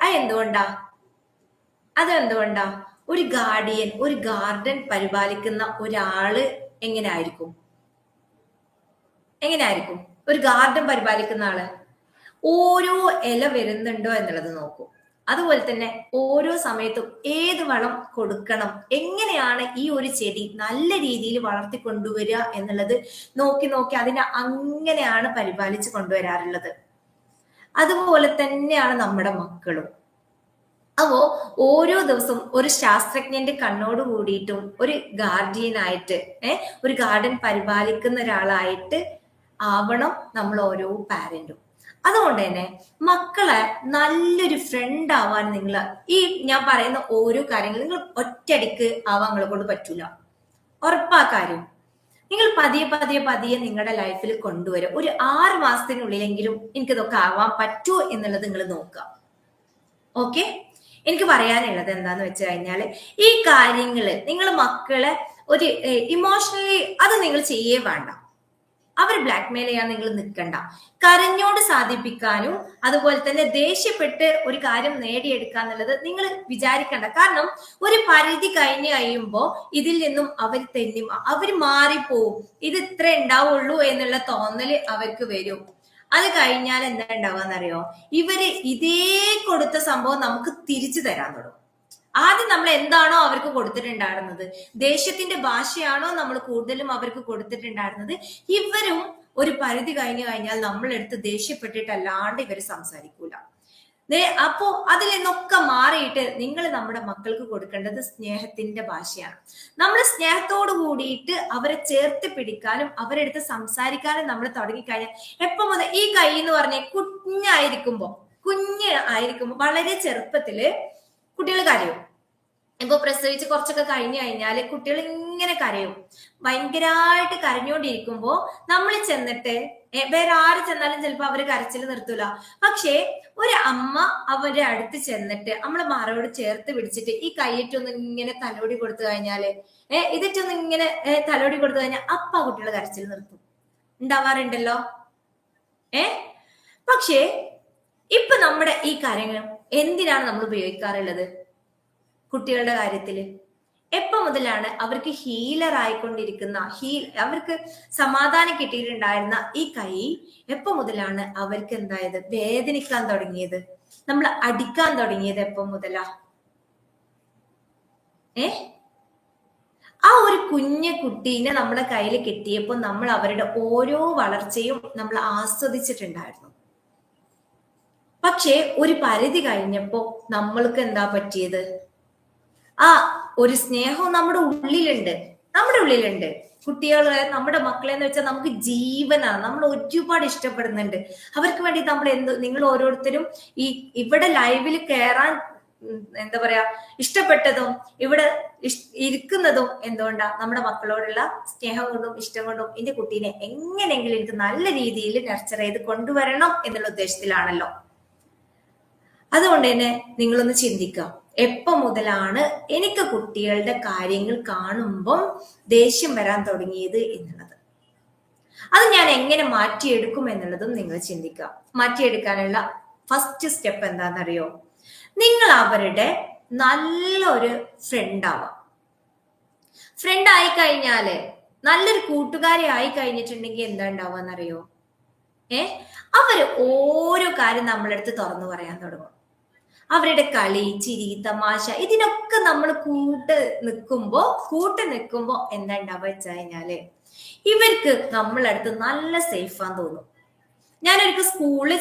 [SPEAKER 2] അതെന്തുകൊണ്ടാ? ഒരു ഗാർഡിയൻ, ഒരു ഗാർഡൻ പരിപാലിക്കുന്ന ഒരാള് എങ്ങനെയായിരിക്കും? ഒരു ഗാർഡൻ പരിപാലിക്കുന്ന ആള് ഓരോ ഇല വരുന്നുണ്ടോ എന്നുള്ളത് നോക്കും. അതുപോലെ തന്നെ ഓരോ സമയത്തും ഏത് വളം കൊടുക്കണം, എങ്ങനെയാണ് ഈ ഒരു ചെടി നല്ല രീതിയിൽ വളർത്തി കൊണ്ടുവരിക എന്നുള്ളത് നോക്കി അതിനെ അങ്ങനെയാണ് പരിപാലിച്ച് കൊണ്ടുവരാറുള്ളത്. അതുപോലെ തന്നെയാണ് നമ്മുടെ മക്കളും. അപ്പോ ഓരോ ദിവസവും ഒരു ശാസ്ത്രജ്ഞന്റെ കണ്ണോട് കൂടിയിട്ടും ഒരു ഗാർഡിയനായിട്ട് ഒരു ഗാർഡൻ പരിപാലിക്കുന്ന ഒരാളായിട്ട് ആവണം നമ്മൾ ഓരോ പാരന്റും. അതുകൊണ്ട് തന്നെ മക്കളെ നല്ലൊരു ഫ്രണ്ട് ആവാൻ നിങ്ങൾ ഈ ഞാൻ പറയുന്ന ഓരോ കാര്യങ്ങളും നിങ്ങൾ ഒറ്റയടിക്ക് ആവാൻ നിങ്ങളെ കൊണ്ട് പറ്റൂല, ഉറപ്പാ കാര്യം. നിങ്ങൾ പതിയെ നിങ്ങളുടെ ലൈഫിൽ കൊണ്ടുവരും. ഒരു 6 മാസത്തിനുള്ളിലെങ്കിലും എനിക്കിതൊക്കെ ആവാൻ പറ്റുമോ എന്നുള്ളത് നിങ്ങൾ നോക്കുക. ഓക്കെ, എനിക്ക് പറയാനുള്ളത് എന്താന്ന് വെച്ച് കഴിഞ്ഞാല്, ഈ കാര്യങ്ങള് നിങ്ങൾ മക്കളെ ഒരു ഇമോഷണലി അത് നിങ്ങൾ ചെയ്യേ വേണ്ട. അവർ ബ്ലാക്ക് മെയിൽ ചെയ്യാൻ നിങ്ങൾ നിൽക്കണ്ട. കരഞ്ഞോട് സാധിപ്പിക്കാനും അതുപോലെ തന്നെ ദേഷ്യപ്പെട്ട് ഒരു കാര്യം നേടിയെടുക്കുക എന്നുള്ളത് നിങ്ങൾ വിചാരിക്കണ്ട. കാരണം ഒരു പരിധി കഴിഞ്ഞ് കഴിയുമ്പോൾ ഇതിൽ നിന്നും അവർ മാറിപ്പോവും. ഇത് ഇത്ര ഉണ്ടാവുള്ളൂ എന്നുള്ള തോന്നല് അവർക്ക് വരും. അത് കഴിഞ്ഞാൽ എന്താ ഉണ്ടാവാന്നറിയോ? ഇവര് ഇതേ കൊടുത്ത സംഭവം നമുക്ക് തിരിച്ചു തരാൻ തുടങ്ങും. ആദ്യം നമ്മൾ എന്താണോ അവർക്ക് കൊടുത്തിട്ടുണ്ടായിരുന്നത്, ദേഷ്യത്തിന്റെ ഭാഷയാണോ നമ്മൾ കൂടുതലും അവർക്ക് കൊടുത്തിട്ടുണ്ടായിരുന്നത്, ഇവരും ഒരു പരിധി കഴിഞ്ഞു കഴിഞ്ഞാൽ നമ്മളെടുത്ത് ദേഷ്യപ്പെട്ടിട്ടല്ലാണ്ട് ഇവര് സംസാരിക്കൂല. അപ്പോ അതിൽ നിന്നൊക്കെ മാറിയിട്ട് നിങ്ങൾ നമ്മുടെ മക്കൾക്ക് കൊടുക്കേണ്ടത് സ്നേഹത്തിന്റെ ഭാഷയാണ്. നമ്മൾ സ്നേഹത്തോട് കൂടിയിട്ട് അവരെ ചേർത്ത് പിടിക്കാനും അവരെടുത്ത് സംസാരിക്കാനും നമ്മൾ തുടങ്ങിക്കഴിഞ്ഞാൽ, എപ്പോ മുതൽ ഈ കൈ എന്ന് പറഞ്ഞ കുഞ്ഞ് ആയിരിക്കുമ്പോ വളരെ ചെറുപ്പത്തില് കുട്ടികൾ കരയും. ഇപ്പൊ പ്രസവിച്ച് കുറച്ചൊക്കെ കഴിഞ്ഞു കഴിഞ്ഞാല് കുട്ടികൾ ഇങ്ങനെ കരയും. ഭയങ്കരമായിട്ട് കരഞ്ഞോണ്ടിരിക്കുമ്പോ നമ്മൾ ചെന്നിട്ട്, വേറെ ആര് ചെന്നാലും ചിലപ്പോ അവര് കരച്ചിൽ നിർത്തൂല. പക്ഷെ ഒരു അമ്മ അവരുടെ അടുത്ത് ചെന്നിട്ട് നമ്മളെ മാറോട് ചേർത്ത് പിടിച്ചിട്ട് ഈ കൈയിട്ടൊന്ന് ഇങ്ങനെ തലോടി കൊടുത്തു കഴിഞ്ഞാല്, ഇതിട്ടൊന്ന് ഇങ്ങനെ തലോടി കൊടുത്തു കഴിഞ്ഞാൽ അപ്പ കുട്ടികൾ കരച്ചിൽ നിർത്തും. ഉണ്ടാവാറുണ്ടല്ലോ. പക്ഷേ ഇപ്പൊ നമ്മുടെ ഈ കാര്യങ്ങൾ എന്തിനാണ് നമ്മൾ ഉപയോഗിക്കാറുള്ളത്? കുട്ടികളുടെ കാര്യത്തില്? എപ്പോ മുതലാണ് അവർക്ക് ഹീലർ ആയിക്കൊണ്ടിരിക്കുന്ന അവർക്ക് സമാധാനം കിട്ടിയിട്ടുണ്ടായിരുന്ന ഈ കൈ എപ്പോ മുതലാണ് അവർക്ക് എന്തായത് വേദനിക്കാൻ തുടങ്ങിയത്? നമ്മൾ അടിക്കാൻ തുടങ്ങിയത് എപ്പോ മുതലാ? ആ ഒരു കുഞ്ഞു കുട്ടീനെ നമ്മളെ കയ്യിൽ കിട്ടിയപ്പോൾ നമ്മൾ അവരുടെ ഓരോ വളർച്ചയും നമ്മൾ ആസ്വദിച്ചിട്ടുണ്ടായിരുന്നു. പക്ഷെ ഒരു പരിധി കഴിഞ്ഞപ്പോ നമ്മൾക്ക് എന്താ പറ്റിയത്? ആ ഒരു സ്നേഹം നമ്മുടെ ഉള്ളിലുണ്ട്. കുട്ടികളെ, നമ്മുടെ മക്കളെ എന്ന് വെച്ചാൽ നമുക്ക് ജീവനാണ്. നമ്മൾ ഒരുപാട് ഇഷ്ടപ്പെടുന്നുണ്ട്. അവർക്ക് വേണ്ടി നമ്മൾ നിങ്ങൾ ഓരോരുത്തരും ഇവിടെ ലൈവിൽ കയറാൻ എന്താ പറയാ ഇഷ്ടപ്പെട്ടതും ഇവിടെ ഇരിക്കുന്നതും എന്തുകൊണ്ടാ? നമ്മുടെ മക്കളോടുള്ള സ്നേഹം കൊണ്ടും ഇഷ്ടം കൊണ്ടും എന്റെ കുട്ടീനെ എങ്ങനെയെങ്കിലും എനിക്ക് നല്ല രീതിയിൽ നർച്ചർ ചെയ്ത് കൊണ്ടുവരണം എന്നുള്ള ഉദ്ദേശത്തിലാണല്ലോ. അതുകൊണ്ട് തന്നെ നിങ്ങളൊന്ന് ചിന്തിക്കുക, എപ്പോ മുതലാണ് എനിക്ക് കുട്ടികളുടെ കാര്യങ്ങൾ കാണുമ്പം ദേഷ്യം വരാൻ തുടങ്ങിയത് എന്നുള്ളത്. അത് ഞാൻ എങ്ങനെ മാറ്റിയെടുക്കും എന്നുള്ളതും നിങ്ങൾ ചിന്തിക്കുക. മാറ്റിയെടുക്കാനുള്ള ഫസ്റ്റ് സ്റ്റെപ്പ് എന്താണെന്നറിയോ? നിങ്ങൾ അവരുടെ നല്ലൊരു ഫ്രണ്ട് ആവാം. ഫ്രണ്ട് ആയി കഴിഞ്ഞാല്, നല്ലൊരു കൂട്ടുകാരി ആയി കഴിഞ്ഞിട്ടുണ്ടെങ്കിൽ എന്താ ഉണ്ടാവാന്നറിയോ? അവര് ഓരോ കാര്യം നമ്മളെടുത്ത് തുറന്നു പറയാൻ തുടങ്ങും. അവരുടെ കളി, ചിരി, തമാശ ഇതിനൊക്കെ നമ്മൾ കൂട്ട് നിൽക്കുമ്പോ എന്താ ഉണ്ടാവുക വെച്ച് കഴിഞ്ഞാല് ഇവർക്ക് നമ്മളടുത്ത് നല്ല സേഫാന്ന് തോന്നും. ഞാനൊരിക്കൽ സ്കൂളിൽ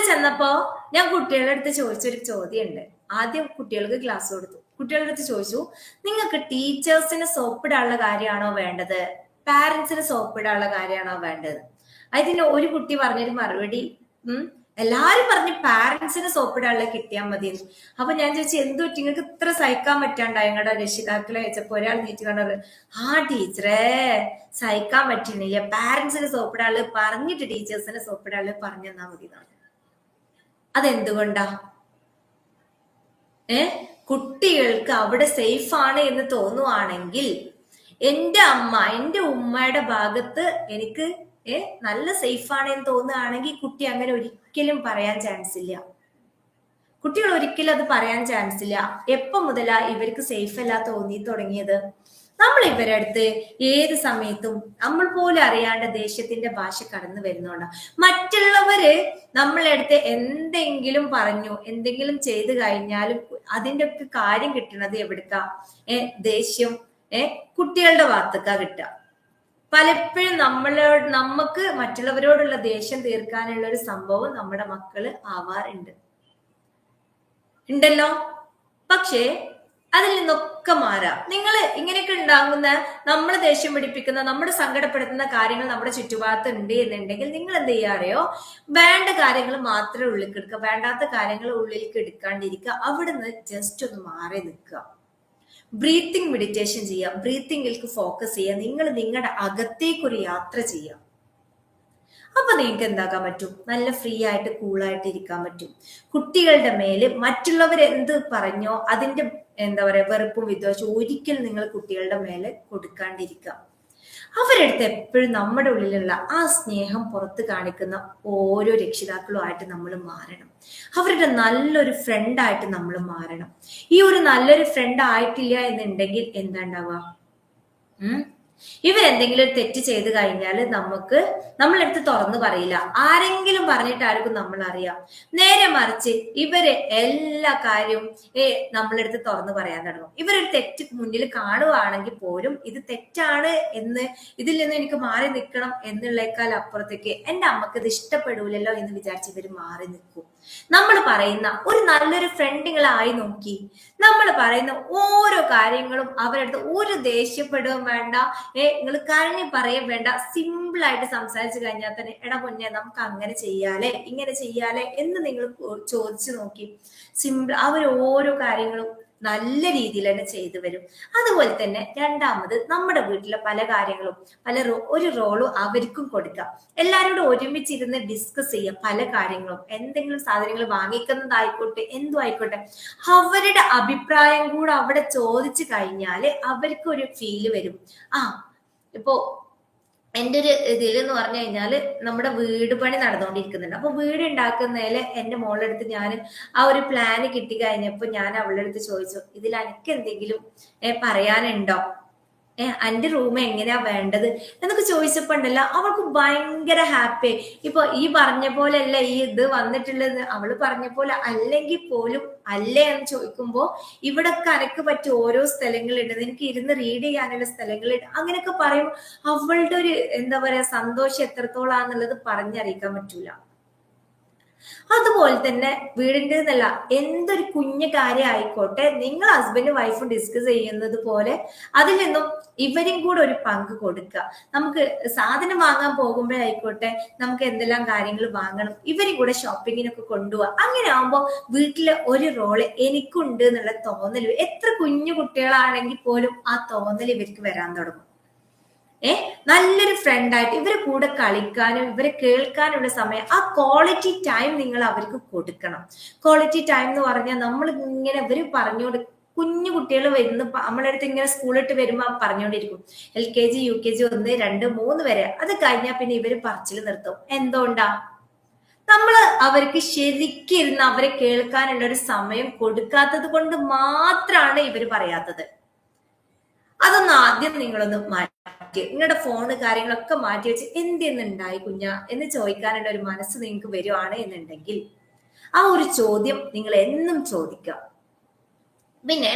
[SPEAKER 2] ചെന്നപ്പോ ഞാൻ കുട്ടികളുടെ അടുത്ത് ചോദിച്ചൊരു ചോദ്യമുണ്ട്. ആദ്യം കുട്ടികൾക്ക് ക്ലാസ് കൊടുത്തു. കുട്ടികളുടെ അടുത്ത് ചോദിച്ചു, നിങ്ങൾക്ക് ടീച്ചേഴ്സിന് സോപ്പിടാനുള്ള കാര്യമാണോ വേണ്ടത്, പാരന്റ്സിന് സോപ്പിടാനുള്ള കാര്യമാണോ വേണ്ടത്? അതിന് ഒരു കുട്ടി പറഞ്ഞൊരു മറുപടി, എല്ലാരും പറഞ്ഞ് പാരന്റ്സിന് സോപ്പിടാനുള്ള കിട്ടിയാൽ മതി. അപ്പൊ ഞാൻ ചോദിച്ചു, എന്ത് പറ്റി നിങ്ങൾക്ക് ഇത്ര സഹിക്കാൻ പറ്റാണ്ടായി ഞങ്ങളുടെ രക്ഷിതാക്കളെ വെച്ചപ്പോ? ഒരാൾ നീറ്റ് കണ്ടത്, ടീച്ചറെ സഹിക്കാൻ പറ്റുന്നില്ല, പാരന്റ്സിന് സോപ്പിടാള് പറഞ്ഞിട്ട് ടീച്ചേഴ്സിന് സോപ്പിടാള് പറഞ്ഞു തന്നാ മതി എന്നാണ്. അതെന്തുകൊണ്ടാ? കുട്ടികൾക്ക് അവിടെ സേഫ് ആണ് എന്ന് തോന്നുവാണെങ്കിൽ, എന്റെ ഉമ്മയുടെ ഭാഗത്ത് എനിക്ക് നല്ല സേഫ് ആണെന്ന് തോന്നുകയാണെങ്കിൽ കുട്ടി അങ്ങനെ ഒരിക്കലും പറയാൻ ചാൻസ് ഇല്ല. കുട്ടികൾ ഒരിക്കലും അത് പറയാൻ ചാൻസ് ഇല്ല. എപ്പോ മുതലാ ഇവർക്ക് സേഫ് അല്ല തോന്നി തുടങ്ങിയത്? നമ്മൾ ഇവരുടെ അടുത്ത് ഏത് സമയത്തും നമ്മൾ പോലും അറിയാണ്ട് ദേഷ്യത്തിന്റെ ഭാഷ കടന്നു വരുന്നോണ്ടാ. മറ്റുള്ളവര് നമ്മളെ അടുത്ത് എന്തെങ്കിലും പറഞ്ഞു, എന്തെങ്കിലും ചെയ്തു കഴിഞ്ഞാലും അതിന്റെ ഒക്കെ കാര്യം കിട്ടുന്നത് എവിടുക്കാ? ദേഷ്യം കുട്ടികളുടെ ഭാഗത്തേക്കാ കിട്ടുക. പലപ്പോഴും നമുക്ക് മറ്റുള്ളവരോടുള്ള ദേഷ്യം തീർക്കാനുള്ള ഒരു സംഭവം നമ്മുടെ മക്കള് ഉണ്ടല്ലോ. പക്ഷേ അതിൽ നിന്നൊക്കെ മാറാം. നിങ്ങൾ ഇങ്ങനെയൊക്കെ ഉണ്ടാകുന്ന, നമ്മളെ ദേഷ്യം പിടിപ്പിക്കുന്ന, നമ്മുടെ സങ്കടപ്പെടുത്തുന്ന കാര്യങ്ങൾ നമ്മുടെ ചുറ്റുഭാഗത്ത് ഉണ്ട് എന്നുണ്ടെങ്കിൽ നിങ്ങൾ എന്ത് ചെയ്യാറിയോ? വേണ്ട കാര്യങ്ങൾ മാത്രമേ ഉള്ളിലേക്ക് എടുക്കുക, വേണ്ടാത്ത കാര്യങ്ങൾ ഉള്ളിലേക്ക് എടുക്കാണ്ടിരിക്കുക. അവിടുന്ന് ജസ്റ്റ് ഒന്ന് മാറി നിൽക്കുക. ബ്രീത്തിങ് മെഡിറ്റേഷൻ ചെയ്യുക, ബ്രീത്തിങ്ങിലേക്ക് ഫോക്കസ് ചെയ്യുക. നിങ്ങൾ നിങ്ങളുടെ അകത്തേക്കൊരു യാത്ര ചെയ്യുക. അപ്പൊ നിങ്ങൾക്ക് എന്താക്കാൻ പറ്റും? നല്ല ഫ്രീ ആയിട്ട് കൂളായിട്ട് ഇരിക്കാൻ പറ്റും. കുട്ടികളുടെ മേല് മറ്റുള്ളവർ എന്ത് പറഞ്ഞോ അതിന്റെ എന്താ പറയാ വെറുപ്പും വിദ്വേഷവും ഒരിക്കലും നിങ്ങൾ കുട്ടികളുടെ മേലെ കൊടുക്കാണ്ടിരിക്കുക. അവരെടുത്ത് എപ്പോഴും നമ്മുടെ ഉള്ളിലുള്ള ആ സ്നേഹം പുറത്ത് കാണിക്കുന്ന ഓരോ രക്ഷിതാക്കളുമായിട്ട് നമ്മൾ മാറണം. അവരുടെ നല്ലൊരു ഫ്രണ്ടായിട്ട് നമ്മൾ മാറണം. ഈ ഒരു നല്ലൊരു ഫ്രണ്ട് ആയിട്ടില്ല എന്നുണ്ടെങ്കിൽ എന്താ ഉണ്ടാവുക? ഇവരെന്തെങ്കിലും തെറ്റ് ചെയ്ത് കഴിഞ്ഞാൽ നമ്മളെടുത്ത് തുറന്നു പറയില്ല. ആരെങ്കിലും പറഞ്ഞിട്ടായിരിക്കും നമ്മൾ അറിയാം. നേരെ മറിച്ച് ഇവര് എല്ലാ കാര്യവും നമ്മളെടുത്ത് തുറന്നു പറയാൻ തുടങ്ങും. ഇവരൊരു തെറ്റ് മുന്നിൽ കാണുവാണെങ്കിൽ പോലും ഇത് തെറ്റാണ് എന്ന്, ഇതിൽ നിന്ന് എനിക്ക് മാറി നിൽക്കണം എന്നുള്ളേക്കാൾ അപ്പുറത്തേക്ക് എന്റെ അമ്മക്ക് ഇത് ഇഷ്ടപ്പെടൂലല്ലോ എന്ന് വിചാരിച്ച് ഇവര് മാറി നിൽക്കും. നമ്മൾ പറയുന്ന ഒരു നല്ലൊരു ഫ്രണ്ടുകളായി നോക്കി നമ്മൾ പറയുന്ന ഓരോ കാര്യങ്ങളും അവരടുത്ത് ഒരു ദേഷ്യപ്പെടുകയും വേണ്ട, നിങ്ങൾ കരഞ്ഞ് പറയുകയും വേണ്ട. സിമ്പിൾ ആയിട്ട് സംസാരിച്ചു കഴിഞ്ഞാൽ തന്നെ എടാ പൊന്നെ നമുക്ക് അങ്ങനെ ചെയ്യാലേ, ഇങ്ങനെ ചെയ്യാലേ എന്ന് നിങ്ങൾ ചോദിച്ചു നോക്കി. സിമ്പിൾ. അവർ ഓരോ കാര്യങ്ങളും നല്ല രീതിയിൽ തന്നെ ചെയ്തു വരും. അതുപോലെ തന്നെ രണ്ടാമത്, നമ്മുടെ വീട്ടിലെ പല കാര്യങ്ങളും ഒരു റോളും അവർക്കും കൊടുക്കാം. എല്ലാവരോടും ഒരുമിച്ചിരുന്ന് ഡിസ്കസ് ചെയ്യാം. പല കാര്യങ്ങളും, എന്തെങ്കിലും സാധനങ്ങൾ വാങ്ങിക്കുന്നതായിക്കോട്ടെ, എന്തും ആയിക്കോട്ടെ, അവരുടെ അഭിപ്രായം കൂടെ അവിടെ ചോദിച്ചു കഴിഞ്ഞാല് അവർക്ക് ഒരു ഫീല് വരും. ഇപ്പോ എൻ്റെ ഒരു ഇതിൽ എന്ന് പറഞ്ഞു കഴിഞ്ഞാല് നമ്മുടെ വീട് പണി നടന്നുകൊണ്ടിരിക്കുന്നുണ്ട്. അപ്പൊ വീട് ഉണ്ടാക്കുന്നതിൽ എന്റെ മോളുടെ അടുത്ത് ഞാൻ ആ ഒരു പ്ലാന് കിട്ടി കഴിഞ്ഞപ്പോ ഞാൻ അവളുടെ അടുത്ത് ചോദിച്ചു, ഇതിൽ എനിക്ക് എന്തെങ്കിലും പറയാനുണ്ടോ, അന്റെ റൂം എങ്ങനെയാ വേണ്ടത് എന്നൊക്കെ ചോദിച്ചപ്പോ ഉണ്ടല്ലോ അവൾക്ക് ഭയങ്കര ഹാപ്പി. ഇപ്പൊ ഈ പറഞ്ഞ പോലെ അല്ല ഈ ഇത് വന്നിട്ടുള്ളത്, അവള് പറഞ്ഞ പോലെ അല്ലെങ്കിൽ പോലും അല്ലേ എന്ന് ചോദിക്കുമ്പോ ഇവിടൊക്കെ അനക്ക് പറ്റിയ ഓരോ സ്ഥലങ്ങളുണ്ട്, നിനക്ക് ഇരുന്ന് റീഡ് ചെയ്യാനുള്ള സ്ഥലങ്ങളുണ്ട്, അങ്ങനെയൊക്കെ പറയുമ്പോൾ അവളുടെ ഒരു എന്താ പറയാ സന്തോഷം എത്രത്തോളാന്നുള്ളത് പറഞ്ഞറിയിക്കാൻ പറ്റൂല. അതുപോലെ തന്നെ വീടിൻ്റെ എന്നല്ല, എന്തൊരു കുഞ്ഞു കാര്യം ആയിക്കോട്ടെ, നിങ്ങൾ ഹസ്ബൻഡും വൈഫും ഡിസ്കസ് ചെയ്യുന്നത് പോലെ അതിൽ നിന്നും ഇവരും കൂടെ ഒരു പങ്ക് കൊടുക്കുക. നമുക്ക് സാധനം വാങ്ങാൻ പോകുമ്പോഴായിക്കോട്ടെ, നമുക്ക് എന്തെല്ലാം കാര്യങ്ങൾ വാങ്ങണം, ഇവരും കൂടെ ഷോപ്പിങ്ങിനൊക്കെ കൊണ്ടുപോവുക. അങ്ങനെ ആകുമ്പോൾ വീട്ടിലെ ഒരു റോള് എനിക്കുണ്ട് എന്നുള്ള തോന്നൽ, എത്ര കുഞ്ഞു കുട്ടികളാണെങ്കിൽ പോലും ആ തോന്നൽ ഇവർക്ക് വരാൻ തുടങ്ങും. നല്ലൊരു ഫ്രണ്ടായിട്ട് ഇവരെ കൂടെ കളിക്കാനും ഇവരെ കേൾക്കാനുള്ള സമയം, ആ ക്വാളിറ്റി ടൈം നിങ്ങൾ അവർക്ക് കൊടുക്കണം. ക്വാളിറ്റി ടൈം എന്ന് പറഞ്ഞാൽ നമ്മൾ ഇങ്ങനെ ഇവര് പറഞ്ഞോണ്ട്, കുഞ്ഞു കുട്ടികൾ വരുന്ന നമ്മളെ അടുത്ത് ഇങ്ങനെ സ്കൂളിട്ട് വരുമ്പോ പറഞ്ഞുകൊണ്ടിരിക്കും LKG UKG 1 2 3 വരെ. അത് കഴിഞ്ഞാൽ പിന്നെ ഇവര് പറച്ചിൽ നിർത്തും. എന്തുകൊണ്ടാ? നമ്മള് അവർക്ക് ശരിക്കിരുന്ന് അവരെ കേൾക്കാനുള്ള ഒരു സമയം കൊടുക്കാത്തത് കൊണ്ട് മാത്രമാണ് ഇവര് പറയാത്തത്. അതൊന്ന് ആദ്യം നിങ്ങളൊന്ന് മാറ്റി, നിങ്ങളുടെ ഫോണ് കാര്യങ്ങളൊക്കെ മാറ്റി വെച്ച് എന്തെന്നുണ്ടായി കുഞ്ഞ എന്ന് ചോദിക്കാനുള്ള ഒരു മനസ്സ് നിങ്ങൾക്ക് വരുവാണ് എന്നുണ്ടെങ്കിൽ ആ ഒരു ചോദ്യം നിങ്ങൾ എന്നും ചോദിക്കുക. പിന്നെ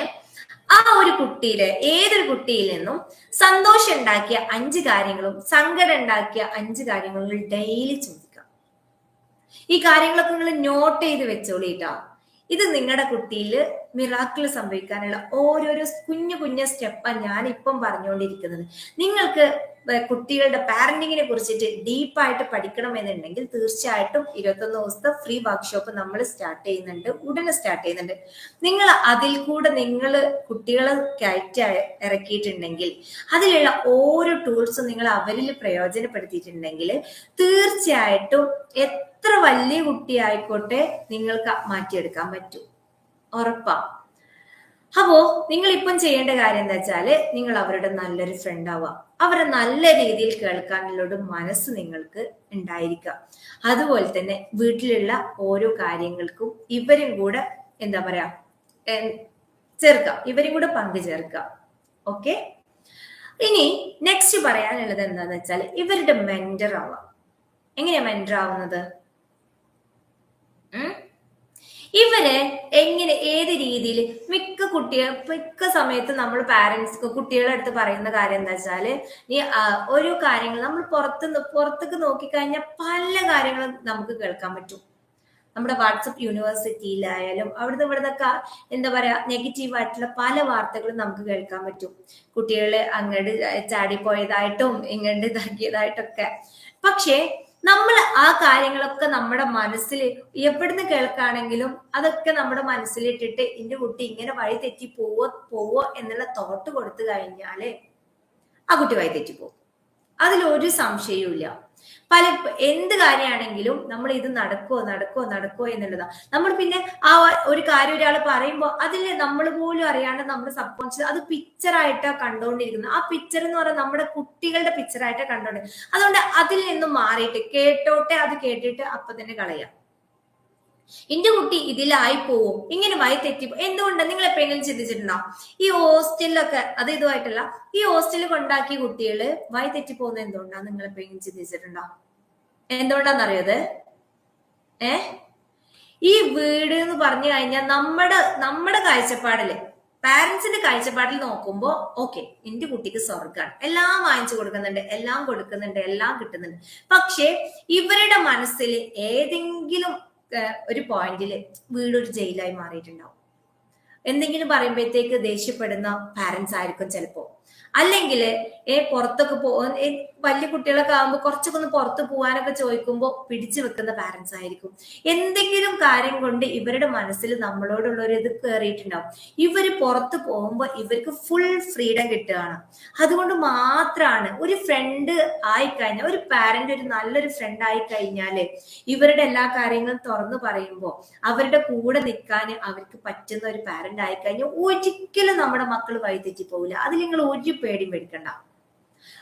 [SPEAKER 2] ആ ഒരു കുട്ടിയിലെ ഏതൊരു കുട്ടിയിൽ നിന്നും സന്തോഷം ഉണ്ടാക്കിയ 5 കാര്യങ്ങളും സങ്കടം ഉണ്ടാക്കിയ 5 കാര്യങ്ങളും ഡെയിലി ചോദിക്കാം. ഈ കാര്യങ്ങളൊക്കെ നിങ്ങൾ നോട്ട് ചെയ്ത് വെച്ചോളിട്ടാ. ഇത് നിങ്ങളുടെ കുട്ടിയിൽ മിറാക്കിൾ സംഭവിക്കാനുള്ള ഓരോരോ കുഞ്ഞു കുഞ്ഞു സ്റ്റെപ്പാണ് ഞാൻ ഇപ്പം പറഞ്ഞുകൊണ്ടിരിക്കുന്നത്. നിങ്ങൾക്ക് കുട്ടികളുടെ പാരന്റിങ്ങിനെ കുറിച്ചിട്ട് ഡീപ്പായിട്ട് പഠിക്കണം എന്നുണ്ടെങ്കിൽ തീർച്ചയായിട്ടും 21 ദിവസത്തെ ഫ്രീ വർക്ക്ഷോപ്പ് നമ്മൾ സ്റ്റാർട്ട് ചെയ്യുന്നുണ്ട്, ഉടനെ സ്റ്റാർട്ട് ചെയ്യുന്നുണ്ട്. നിങ്ങൾ അതിൽ കൂടെ നിങ്ങൾ കുട്ടികളെ കയറ്റി ഇറക്കിയിട്ടുണ്ടെങ്കിൽ, അതിലുള്ള ഓരോ ടൂൾസും നിങ്ങൾ അവരിൽ പ്രയോജനപ്പെടുത്തിയിട്ടുണ്ടെങ്കിൽ തീർച്ചയായിട്ടും എത്ര വലിയ കുട്ടിയായിക്കോട്ടെ നിങ്ങൾക്ക് മാറ്റിയെടുക്കാൻ പറ്റും, ഉറപ്പാ. അപ്പോ നിങ്ങൾ ഇപ്പം ചെയ്യേണ്ട കാര്യം എന്താ വെച്ചാല്, നിങ്ങൾ അവരുടെ നല്ലൊരു ഫ്രണ്ട് ആവുക, അവരെ നല്ല രീതിയിൽ കേൾക്കാനുള്ള മനസ്സ് നിങ്ങൾക്ക് ഉണ്ടായിരിക്കുക. അതുപോലെ തന്നെ വീട്ടിലുള്ള ഓരോ കാര്യങ്ങൾക്കും ഇവരും കൂടെ എന്താ പറയാ ചേർക്കാം, ഇവരും കൂടെ പങ്കു ചേർക്കാം. ഓക്കെ, ഇനി നെക്സ്റ്റ് പറയാനുള്ളത് എന്താന്ന് വെച്ചാൽ ഇവരുടെ മെന്റർ ആവാം. എങ്ങനെയാ മെന്റർ ആവുന്നത്? ഇവരെ എങ്ങനെ ഏത് രീതിയിൽ മിക്ക സമയത്ത് നമ്മൾ പാരന്റ്സ് കുട്ടികളുടെ അടുത്ത് പറയുന്ന കാര്യം എന്താ വെച്ചാല്, നീ ഓരോ കാര്യങ്ങൾ നമ്മൾ പുറത്തേക്ക് നോക്കിക്കഴിഞ്ഞാൽ പല കാര്യങ്ങളും നമുക്ക് കേൾക്കാൻ പറ്റും. നമ്മുടെ വാട്സപ്പ് യൂണിവേഴ്സിറ്റിയിലായാലും അവിടുന്ന് ഇവിടുന്നൊക്കെ എന്താ പറയാ നെഗറ്റീവ് ആയിട്ടുള്ള പല വാർത്തകളും നമുക്ക് കേൾക്കാൻ പറ്റും. കുട്ടികള് അങ്ങോട്ട് ചാടിപ്പോയതായിട്ടും ഇങ്ങോട്ട് ഇതാക്കിയതായിട്ടൊക്കെ. പക്ഷേ നമ്മൾ ആ കാര്യങ്ങളൊക്കെ നമ്മുടെ മനസ്സിൽ എവിടുന്ന് കേൾക്കാണെങ്കിലും അതൊക്കെ നമ്മുടെ മനസ്സിലിട്ടിട്ട് എന്റെ കുട്ടി ഇങ്ങനെ വഴി തെറ്റി പോവോ എന്നുള്ള തോട്ട് കൊടുത്തു കഴിഞ്ഞാല് ആ കുട്ടി വഴി തെറ്റിപ്പോവും, അതിലൊരു സംശയവും ഇല്ല. എന്ത് കാര്യമാണെങ്കിലും നമ്മൾ ഇത് നടക്കുവോ എന്നുള്ളതാ. നമ്മൾ പിന്നെ ആ ഒരു കാര്യം ഒരാൾ പറയുമ്പോൾ അതിൽ നമ്മൾ പോലും അറിയാണ്ട് നമ്മുടെ സബ് കോൺഷ്യസ് അത് പിക്ചറായിട്ടാ കണ്ടുകൊണ്ടിരിക്കുന്നത്. ആ പിക്ചർ എന്ന് പറയുന്നത് നമ്മുടെ കുട്ടികളുടെ പിക്ചറായിട്ടാ കണ്ടുകൊണ്ടിരിക്കുന്നത്. അതുകൊണ്ട് അതിൽ നിന്നും മാറിയിട്ട് കേട്ടോട്ടെ, അത് കേട്ടിട്ട് അപ്പൊ തന്നെ കളയാം. എന്റെ കുട്ടി ഇതിലായി പോവും, ഇങ്ങനെ വഴി തെറ്റി എന്തുകൊണ്ട് നിങ്ങൾ എപ്പോഴെങ്കിലും ചിന്തിച്ചിട്ടുണ്ടോ? ഈ ഹോസ്റ്റലിലൊക്കെ അത് ഇതുമായിട്ടല്ല, ഈ ഹോസ്റ്റലിൽ കൊണ്ടാക്കിയ കുട്ടികള് വഴി തെറ്റി പോകുന്നത് എന്തുകൊണ്ടാണ് നിങ്ങൾ എപ്പോഴെങ്കിലും ചിന്തിച്ചിട്ടുണ്ടോ? എന്തുകൊണ്ടാന്നറിയത്? ഈ വീട് എന്ന് പറഞ്ഞു കഴിഞ്ഞാൽ നമ്മുടെ കാഴ്ചപ്പാടില്, പാരന്റ്സിന്റെ കാഴ്ചപ്പാടിൽ നോക്കുമ്പോ ഓക്കെ എന്റെ കുട്ടിക്ക് സ്വർഗാണ്, എല്ലാം വാങ്ങിച്ചു കൊടുക്കുന്നുണ്ട്, എല്ലാം കൊടുക്കുന്നുണ്ട്, എല്ലാം കിട്ടുന്നുണ്ട്. പക്ഷെ ഇവരുടെ മനസ്സിൽ ഏതെങ്കിലും ഒരു പോയിന്റില് വീടൊരു ജയിലായി മാറിയിട്ടുണ്ടാവും. എന്തെങ്കിലും പറയുമ്പോഴത്തേക്ക് ദേഷ്യപ്പെടുന്ന പാരന്റ്സ് ആയിരിക്കും ചിലപ്പോ. അല്ലെങ്കിൽ പുറത്തൊക്കെ വലിയ കുട്ടികളൊക്കെ ആകുമ്പോൾ കുറച്ചൊക്കെ ഒന്ന് പുറത്ത് പോകാനൊക്കെ ചോദിക്കുമ്പോൾ പിടിച്ചു വെക്കുന്ന പാരന്റ്സ് ആയിരിക്കും. എന്തെങ്കിലും കാര്യം കൊണ്ട് ഇവരുടെ മനസ്സിൽ നമ്മളോടുള്ള ഒരു ഇത് കയറിയിട്ടുണ്ടാവും. ഇവര് പുറത്ത് പോകുമ്പോൾ ഇവർക്ക് ഫുൾ ഫ്രീഡം കിട്ടുകയാണ്. അതുകൊണ്ട് മാത്രമാണ് ഒരു ഫ്രണ്ട് ആയിക്കഴിഞ്ഞാൽ, ഒരു പാരന്റ് ഒരു നല്ലൊരു ഫ്രണ്ട് ആയിക്കഴിഞ്ഞാല് ഇവരുടെ എല്ലാ കാര്യങ്ങളും തുറന്നു പറയുമ്പോൾ അവരുടെ കൂടെ നിൽക്കാൻ അവർക്ക് പറ്റുന്ന ഒരു പാരന്റ് ആയിക്കഴിഞ്ഞാൽ ഒരിക്കലും നമ്മുടെ മക്കൾ വഴിതെറ്റി പോകില്ല. അതിൽ നിങ്ങൾ ഒരു പേടിയും പേടിക്കണ്ട.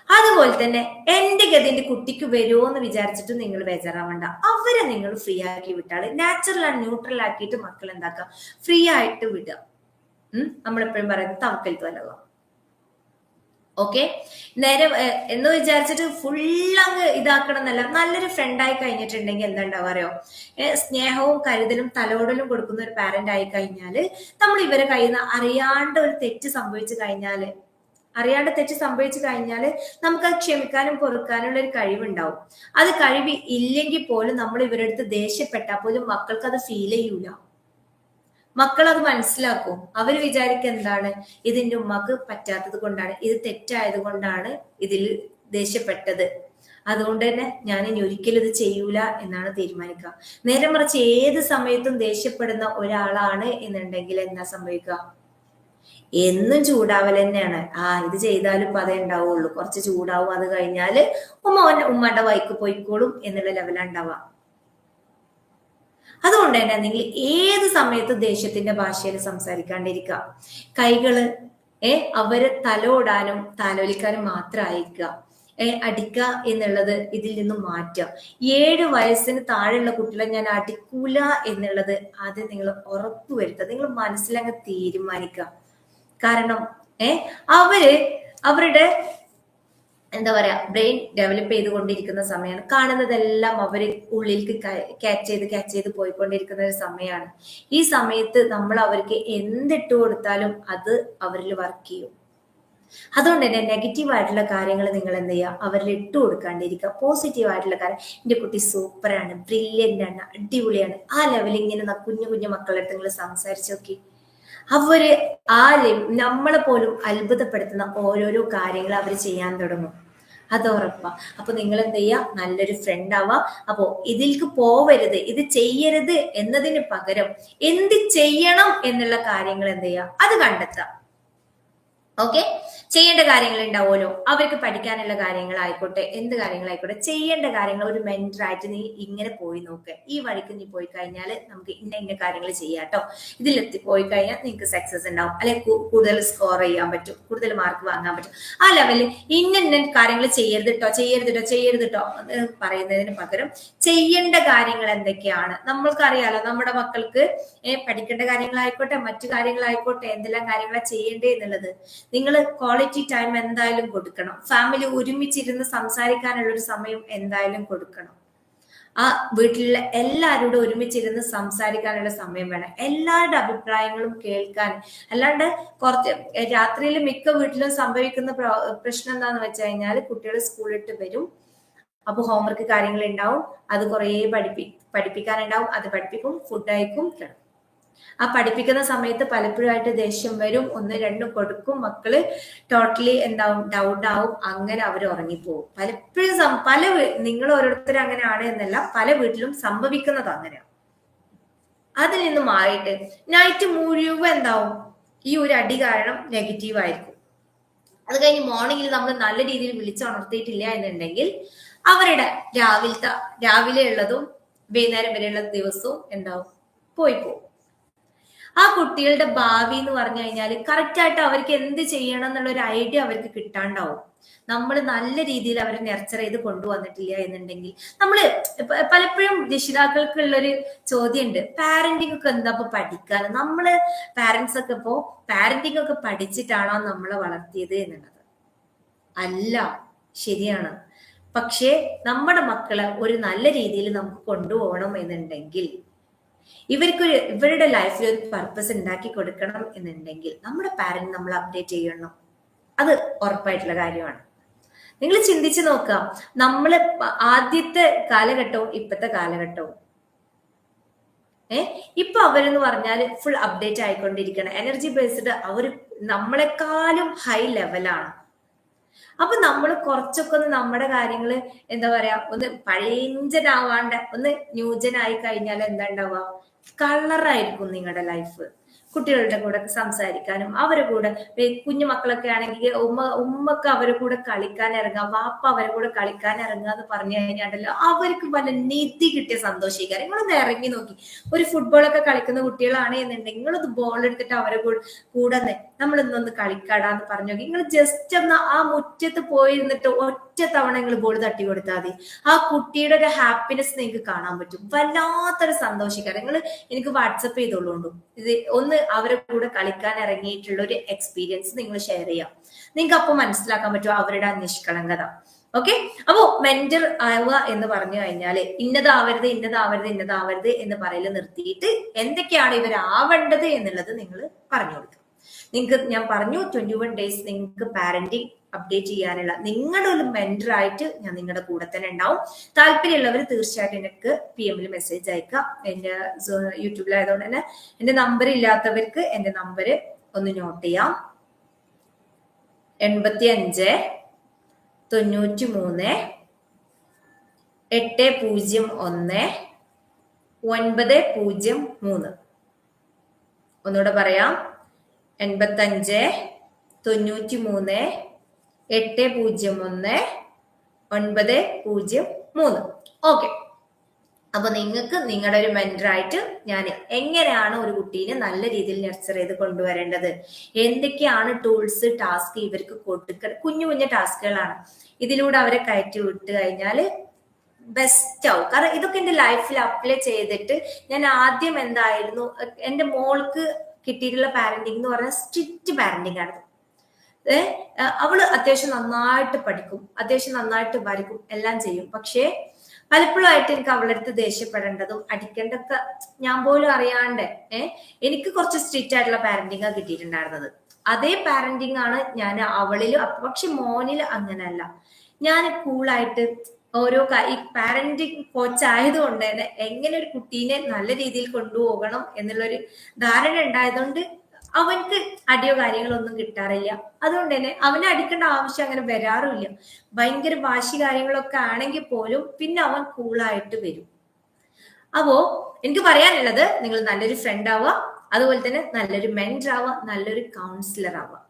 [SPEAKER 2] അതുപോലെ തന്നെ എന്റെ ഗതി എന്റെ കുട്ടിക്ക് വരുമോ എന്ന് വിചാരിച്ചിട്ട് നിങ്ങൾ ബേജാറാവണ്ട. അവരെ നിങ്ങൾ ഫ്രീ ആക്കി വിട്ടാല് നാച്ചുറൽ ആൻഡ് ന്യൂട്രൽ ആക്കിയിട്ട് മക്കൾ എന്താക്കാം, ഫ്രീ ആയിട്ട് വിടുക. നമ്മളെപ്പോഴും പറയുന്നത് തവക്കൽ തോലക. ഓക്കെ, നേരെ എന്ന് വിചാരിച്ചിട്ട് ഫുൾ അങ്ങ് ഇതാക്കണം എന്നല്ല. നല്ലൊരു ഫ്രണ്ടായി കഴിഞ്ഞിട്ടുണ്ടെങ്കിൽ എന്താ ഉണ്ടാവുക അറിയോ, സ്നേഹവും കരുതലും തലോടലും കൊടുക്കുന്ന ഒരു പാരന്റ് ആയി കഴിഞ്ഞാല് നമ്മൾ ഇവരെ കയ്യിൽ നിന്ന് അറിയാണ്ട് ഒരു തെറ്റ് സംഭവിച്ചു കഴിഞ്ഞാല് നമുക്ക് അത് ക്ഷമിക്കാനും പൊറുക്കാനുള്ള ഒരു കഴിവുണ്ടാവും. അത് കഴിവ് ഇല്ലെങ്കിൽ പോലും നമ്മൾ ഇവരുടെ അടുത്ത് ദേഷ്യപ്പെട്ടാൽ പോലും മക്കൾക്ക് അത് ഫീൽ ചെയ്യൂല. മക്കൾ അത് മനസ്സിലാക്കും. അവർ വിചാരിക്കുക എന്താണ്, ഇതിന്റെ ഉമ്മക്ക് പറ്റാത്തത് കൊണ്ടാണ്, ഇത് തെറ്റായത് കൊണ്ടാണ് ഇതിൽ ദേഷ്യപ്പെട്ടത്, അതുകൊണ്ട് തന്നെ ഞാൻ ഇനി ഒരിക്കലും ഇത് ചെയ്യൂല എന്നാണ് തീരുമാനിക്കുക. നേരെ മറിച്ച് ഏത് സമയത്തും ദേഷ്യപ്പെടുന്ന ഒരാളാണ് എന്നുണ്ടെങ്കിൽ എന്താ സംഭവിക്കുക, എന്നും ചൂടാവൽ തന്നെയാണ്. ഇത് ചെയ്താലും ഇപ്പൊ അതേ ഉണ്ടാവുള്ളൂ, കുറച്ച് ചൂടാവും, അത് കഴിഞ്ഞാല് ഉമ്മയുടെ വൈക്ക് പോയിക്കോളും എന്നുള്ള ലെവലാണ് ഉണ്ടാവുക. അതുകൊണ്ട് തന്നെ നിങ്ങൾ ഏത് സമയത്തും ദേഷ്യത്തിന്റെ ഭാഷയിൽ സംസാരിക്കാണ്ടിരിക്കുക. കൈകള് അവര് തലോടാനും താലോലിക്കാനും മാത്രമായിരിക്കുക. അടിക്കുക എന്നുള്ളത് ഇതിൽ നിന്നും മാറ്റുക. 7 വയസ്സിന് താഴെയുള്ള കുട്ടികളെ ഞാൻ അടിക്കൂല എന്നുള്ളത് ആദ്യം നിങ്ങൾ ഉറപ്പുവരുത്തുക. നിങ്ങൾ മനസ്സിലങ്ങ് തീരുമാനിക്കുക. കാരണം അവരുടെ എന്താ പറയാ ബ്രെയിൻ ഡെവലപ്പ് ചെയ്തുകൊണ്ടിരിക്കുന്ന സമയമാണ്. കാണുന്നതെല്ലാം അവര് ഉള്ളിലേക്ക് ക്യാച്ച് ചെയ്ത് പോയിക്കൊണ്ടിരിക്കുന്ന ഒരു സമയമാണ്. ഈ സമയത്ത് നമ്മൾ അവർക്ക് എന്തിട്ട് കൊടുത്താലും അത് അവരിൽ വർക്ക് ചെയ്യും. അതുകൊണ്ട് തന്നെ നെഗറ്റീവ് ആയിട്ടുള്ള കാര്യങ്ങൾ നിങ്ങൾ എന്ത് ചെയ്യുക, അവരിൽ ഇട്ട് കൊടുക്കാണ്ടിരിക്കുക. പോസിറ്റീവ് ആയിട്ടുള്ള കാര്യം, എന്റെ കുട്ടി സൂപ്പറാണ്, ബ്രില്യൻ്റ് ആണ്, അടിപൊളിയാണ്, ആ ലെവലിൽ ഇങ്ങനെ കുഞ്ഞു കുഞ്ഞു മക്കളുടെ അടുത്ത് നിങ്ങൾ സംസാരിച്ചു നോക്കി. അവര് നമ്മളെ പോലും അത്ഭുതപ്പെടുത്തുന്ന ഓരോരോ കാര്യങ്ങൾ അവർ ചെയ്യാൻ തുടങ്ങും. അത് ഉറപ്പാ. അപ്പൊ നിങ്ങൾ എന്ത് ചെയ്യുക, നല്ലൊരു ഫ്രണ്ട് ആവാ. അപ്പോ ഇതിൽക്ക് പോവരുത്, ഇത് ചെയ്യരുത് എന്നതിന് പകരം എന്ത് ചെയ്യണം എന്നുള്ള കാര്യങ്ങൾ എന്ത് ചെയ്യുക, അത് കണ്ടെത്താം. ഓക്കെ, ചെയ്യേണ്ട കാര്യങ്ങൾ ഉണ്ടാവുമല്ലോ, അവർക്ക് പഠിക്കാനുള്ള കാര്യങ്ങളായിക്കോട്ടെ, എന്ത് കാര്യങ്ങളായിക്കോട്ടെ, ചെയ്യേണ്ട കാര്യങ്ങൾ ഒരു മെന്ററായിട്ട് നീ ഇങ്ങനെ പോയി നോക്ക്, ഈ വഴിക്ക് നീ പോയി കഴിഞ്ഞാൽ നമുക്ക് ഇന്ന കാര്യങ്ങൾ ചെയ്യാട്ടോ, ഇതിലെത്തി പോയി കഴിഞ്ഞാൽ നിങ്ങൾക്ക് സക്സസ് ഉണ്ടാവും, അല്ലെങ്കിൽ കൂടുതൽ സ്കോർ ചെയ്യാൻ പറ്റും, കൂടുതൽ മാർക്ക് വാങ്ങാൻ പറ്റും. ആ ലെവലിൽ ഇന്ന കാര്യങ്ങൾ ചെയ്യരുതിട്ടോ പറയുന്നതിന് പകരം ചെയ്യേണ്ട കാര്യങ്ങൾ എന്തൊക്കെയാണ് നമ്മൾക്കറിയാലോ. നമ്മുടെ മക്കൾക്ക് പഠിക്കേണ്ട കാര്യങ്ങളായിക്കോട്ടെ, മറ്റു കാര്യങ്ങളായിക്കോട്ടെ, എന്തെല്ലാം കാര്യങ്ങളാണ് ചെയ്യേണ്ടത് എന്നുള്ളത് നിങ്ങൾ ക്വാളിറ്റി ടൈം എന്തായാലും കൊടുക്കണം. ഫാമിലി ഒരുമിച്ചിരുന്ന് സംസാരിക്കാനുള്ള ഒരു സമയം എന്തായാലും കൊടുക്കണം. ആ വീട്ടിലുള്ള എല്ലാവരോടും ഒരുമിച്ചിരുന്ന് സംസാരിക്കാനുള്ള സമയം വേണം. എല്ലാവരുടെ അഭിപ്രായങ്ങളും കേൾക്കാൻ. അല്ലാണ്ട് കുറച്ച് രാത്രിയിൽ മിക്ക വീട്ടിലും സംഭവിക്കുന്ന പ്രശ്നം എന്താന്ന് വെച്ച് കഴിഞ്ഞാൽ, കുട്ടികൾ സ്കൂളിട്ട് വരും, അപ്പൊ ഹോംവർക്ക് കാര്യങ്ങൾ ഉണ്ടാവും, അത് കുറേ പഠിപ്പിക്കാനുണ്ടാവും, അത് പഠിപ്പിക്കും, ഫുഡ് അയക്കും, കിടക്കും. ആ പഠിപ്പിക്കുന്ന സമയത്ത് പലപ്പോഴായിട്ട് ദേഷ്യം വരും, 1, 2 കൊടുക്കും, മക്കള് ടോട്ടലി എന്താവും, ഡൗൺ ആവും, അങ്ങനെ അവർ ഉറങ്ങിപ്പോവും. പലപ്പോഴും നിങ്ങൾ ഓരോരുത്തരും അങ്ങനെയാണ് എന്നല്ല, പല വീട്ടിലും സംഭവിക്കുന്നത് അങ്ങനെയാണ്. അതിൽ നിന്ന് മാറിയിട്ട് നൈറ്റ് മുഴുവൻ എന്താവും, ഈ ഒരു അടി കാരണം നെഗറ്റീവ് ആയിരിക്കും. അത് കഴിഞ്ഞ് മോർണിംഗിൽ നമ്മൾ നല്ല രീതിയിൽ വിളിച്ചുണർത്തിയിട്ടില്ല എന്നുണ്ടെങ്കിൽ അവരുടെ രാവിലെ ഉള്ളതും വൈകുന്നേരം വരെയുള്ള ദിവസവും എന്താവും, പോയി പോകും. ആ കുട്ടികളുടെ ഭാവി എന്ന് പറഞ്ഞു കഴിഞ്ഞാൽ കറക്റ്റ് ആയിട്ട് അവർക്ക് എന്ത് ചെയ്യണം എന്നുള്ള ഒരു ഐഡിയ അവർക്ക് കിട്ടാണ്ടാവും. നമ്മൾ നല്ല രീതിയിൽ അവരെ നെർച്ചർ ചെയ്ത് കൊണ്ടുവന്നിട്ടില്ല എന്നുണ്ടെങ്കിൽ. പലപ്പോഴും രക്ഷിതാക്കൾക്കുള്ളൊരു ചോദ്യമുണ്ട്, പാരന്റിംഗ് ഒക്കെ എന്താ ഇപ്പൊ പഠിക്കാൻ, നമ്മള് പാരന്റ്സ് ഒക്കെ ഇപ്പോ പാരന്റിംഗ് ഒക്കെ പഠിച്ചിട്ടാണോ നമ്മളെ വളർത്തിയത് എന്നുള്ളത് അല്ല. ശരിയാണ്, പക്ഷേ നമ്മുടെ മക്കളെ ഒരു നല്ല രീതിയിൽ നമുക്ക് കൊണ്ടുപോകണം എന്നുണ്ടെങ്കിൽ, ഇവരുടെ ലൈഫിൽ ഒരു പർപ്പസ് ഉണ്ടാക്കി കൊടുക്കണം എന്നുണ്ടെങ്കിൽ നമ്മുടെ പാരന്റ് നമ്മൾ അപ്ഡേറ്റ് ചെയ്യണം. അത് ഉറപ്പായിട്ടുള്ള കാര്യമാണ്. നിങ്ങൾ ചിന്തിച്ചു നോക്കാം, നമ്മള് ആദ്യത്തെ കാലഘട്ടവും ഇപ്പോഴത്തെ കാലഘട്ടവും ഇപ്പൊ അവരെന്ന് പറഞ്ഞാൽ ഫുൾ അപ്ഡേറ്റ് ആയിക്കൊണ്ടിരിക്കണം. എനർജി ബേസ്ഡ് അവർ നമ്മളെക്കാളും ഹൈ ലെവലാണ്. അപ്പൊ നമ്മൾ കുറച്ചൊക്കെ ഒന്ന് നമ്മുടെ കാര്യങ്ങള് എന്താ പറയാ, ഒന്ന് പഴയഞ്ചനാവാണ്ട് ഒന്ന് ന്യൂജനായി കഴിഞ്ഞാൽ എന്താ ഉണ്ടാവുക, കളറായിരിക്കും നിങ്ങളുടെ ലൈഫ്. കുട്ടികളുടെ കൂടെ സംസാരിക്കാനും അവരുടെ കൂടെ കുഞ്ഞു മക്കളൊക്കെ ആണെങ്കിൽ ഉമ്മക്ക് അവരുടെ കൂടെ കളിക്കാൻ ഇറങ്ങാം, വാപ്പ അവരുടെ കൂടെ കളിക്കാൻ ഇറങ്ങുക എന്ന് പറഞ്ഞു കഴിഞ്ഞാണ്ടല്ലോ അവർക്ക് വല്ല നിധി കിട്ടിയ സന്തോഷിക്കാൻ. നിങ്ങളൊന്ന് ഇറങ്ങി നോക്കി, ഒരു ഫുട്ബോളൊക്കെ കളിക്കുന്ന കുട്ടികളാണ് എന്നുണ്ടെങ്കിൽ നിങ്ങളൊന്ന് ബോൾ എടുത്തിട്ട് അവരെ കൂടെ നമ്മൾ ഇന്നൊന്ന് കളിക്കാടാന്ന് പറഞ്ഞു നോക്കി. നിങ്ങൾ ജസ്റ്റ് ഒന്ന് ആ മുറ്റത്ത് പോയിരുന്നിട്ട് ഒറ്റ തവണ നിങ്ങൾ ബോൾ തട്ടി കൊടുത്താൽ മതി, ആ കുട്ടിയുടെ ഒരു ഹാപ്പിനെസ് നിങ്ങൾക്ക് കാണാൻ പറ്റും. വല്ലാത്തൊരു സന്തോഷിക്കാൻ. നിങ്ങൾ എനിക്ക് വാട്സപ്പ് ചെയ്തോളൂ, ഇത് ഒന്ന് അവരെ കൂടെ കളിക്കാൻ ഇറങ്ങിയിട്ടുള്ള ഒരു എക്സ്പീരിയൻസ് നിങ്ങൾ ഷെയർ ചെയ്യാം. നിങ്ങൾക്ക് അപ്പൊ മനസ്സിലാക്കാൻ പറ്റും അവരുടെ നിഷ്കളങ്കത. ഓക്കെ, അപ്പോ മെന്റർ ആവുക എന്ന് പറഞ്ഞു കഴിഞ്ഞാല് ഇന്നതാവരുത് ഇന്നതാവരുത് ഇന്നതാവരുത് എന്ന് പറയല് നിർത്തിയിട്ട് എന്തൊക്കെയാണ് ഇവരാവേണ്ടത് എന്നുള്ളത് നിങ്ങൾ പറഞ്ഞു കൊടുക്കുക. നിങ്ങൾക്ക് ഞാൻ പറഞ്ഞു 21 days നിങ്ങൾക്ക് പാരന്റിങ് അപ്ഡേറ്റ് ചെയ്യാനുള്ള നിങ്ങളുടെ ഒരു മെന്റർ ആയിട്ട് ഞാൻ നിങ്ങളുടെ കൂടെ തന്നെ ഉണ്ടാവും. താല്പര്യമുള്ളവർ തീർച്ചയായിട്ടും എനിക്ക് PM മെസ്സേജ് അയക്കുക. എന്റെ യൂട്യൂബിലായതുകൊണ്ട് തന്നെ എന്റെ നമ്പർ ഇല്ലാത്തവർക്ക് എന്റെ നമ്പർ ഒന്ന് നോട്ട് ചെയ്യാം. 85 93 801 903. ഒന്നുകൂടെ പറയാം, 85 93 801 903. ഓക്കെ, അപ്പൊ നിങ്ങൾക്ക് നിങ്ങളുടെ ഒരു മെന്ററായിട്ട് ഞാൻ എങ്ങനെയാണ് ഒരു കുട്ടീനെ നല്ല രീതിയിൽ നർച്ചർ ചെയ്ത് കൊണ്ടുവരേണ്ടത്, എന്തൊക്കെയാണ് ടൂൾസ് ടാസ്ക് ഇവർക്ക് കൊടുക്കുക, കുഞ്ഞു കുഞ്ഞു ടാസ്കുകളാണ്. ഇതിലൂടെ അവരെ കയറ്റി വിട്ട് കഴിഞ്ഞാൽ ബെസ്റ്റ് ആവും. കാരണം ഇതൊക്കെ എന്റെ ലൈഫിൽ അപ്ലൈ ചെയ്തിട്ട് ഞാൻ ആദ്യം എന്തായിരുന്നു, എന്റെ മോൾക്ക് കിട്ടിയിട്ടുള്ള പാരന്റിങ് എന്ന് പറഞ്ഞാൽ സ്ട്രിക്റ്റ് പാരന്റിങ് ആണ്. അവള് അത്യാവശ്യം നന്നായിട്ട് പഠിക്കും, അത്യാവശ്യം നന്നായിട്ട് വരയ്ക്കും, എല്ലാം ചെയ്യും. പക്ഷേ പലപ്പോഴായിട്ട് എനിക്ക് അവളുടെ അടുത്ത് ദേഷ്യപ്പെടേണ്ടതും അടിക്കേണ്ടതൊക്കെ ഞാൻ പോലും അറിയാണ്ട് എനിക്ക് കുറച്ച് സ്ട്രിക്റ്റ് ആയിട്ടുള്ള പാരന്റിങ് കിട്ടിയിട്ടുണ്ടായിരുന്നത്. അതേ പാരന്റിങ് ആണ് ഞാൻ അവളിലും. പക്ഷെ മോനിൽ അങ്ങനല്ല. ഞാൻ കൂളായിട്ട് ഓരോ ഈ പാരന്റിങ് കോച്ച് ആയതുകൊണ്ട് തന്നെ എങ്ങനെ ഒരു കുട്ടീനെ നല്ല രീതിയിൽ കൊണ്ടുപോകണം എന്നുള്ളൊരു ധാരണ ഉണ്ടായതുകൊണ്ട് അവൻക്ക് അടിയോ കാര്യങ്ങളൊന്നും കിട്ടാറില്ല. അതുകൊണ്ട് തന്നെ അവനെ അടിക്കേണ്ട ആവശ്യം അങ്ങനെ വരാറില്ല. ഭയങ്കര വാശി കാര്യങ്ങളൊക്കെ ആണെങ്കിൽ പോലും പിന്നെ അവൻ കൂളായിട്ട് വരും. അപ്പോ എനിക്ക് പറയാനുള്ളത്, നിങ്ങൾ നല്ലൊരു ഫ്രണ്ട് ആവുക, അതുപോലെ തന്നെ നല്ലൊരു മെന്റർ ആവുക, നല്ലൊരു കൗൺസിലർ ആവുക.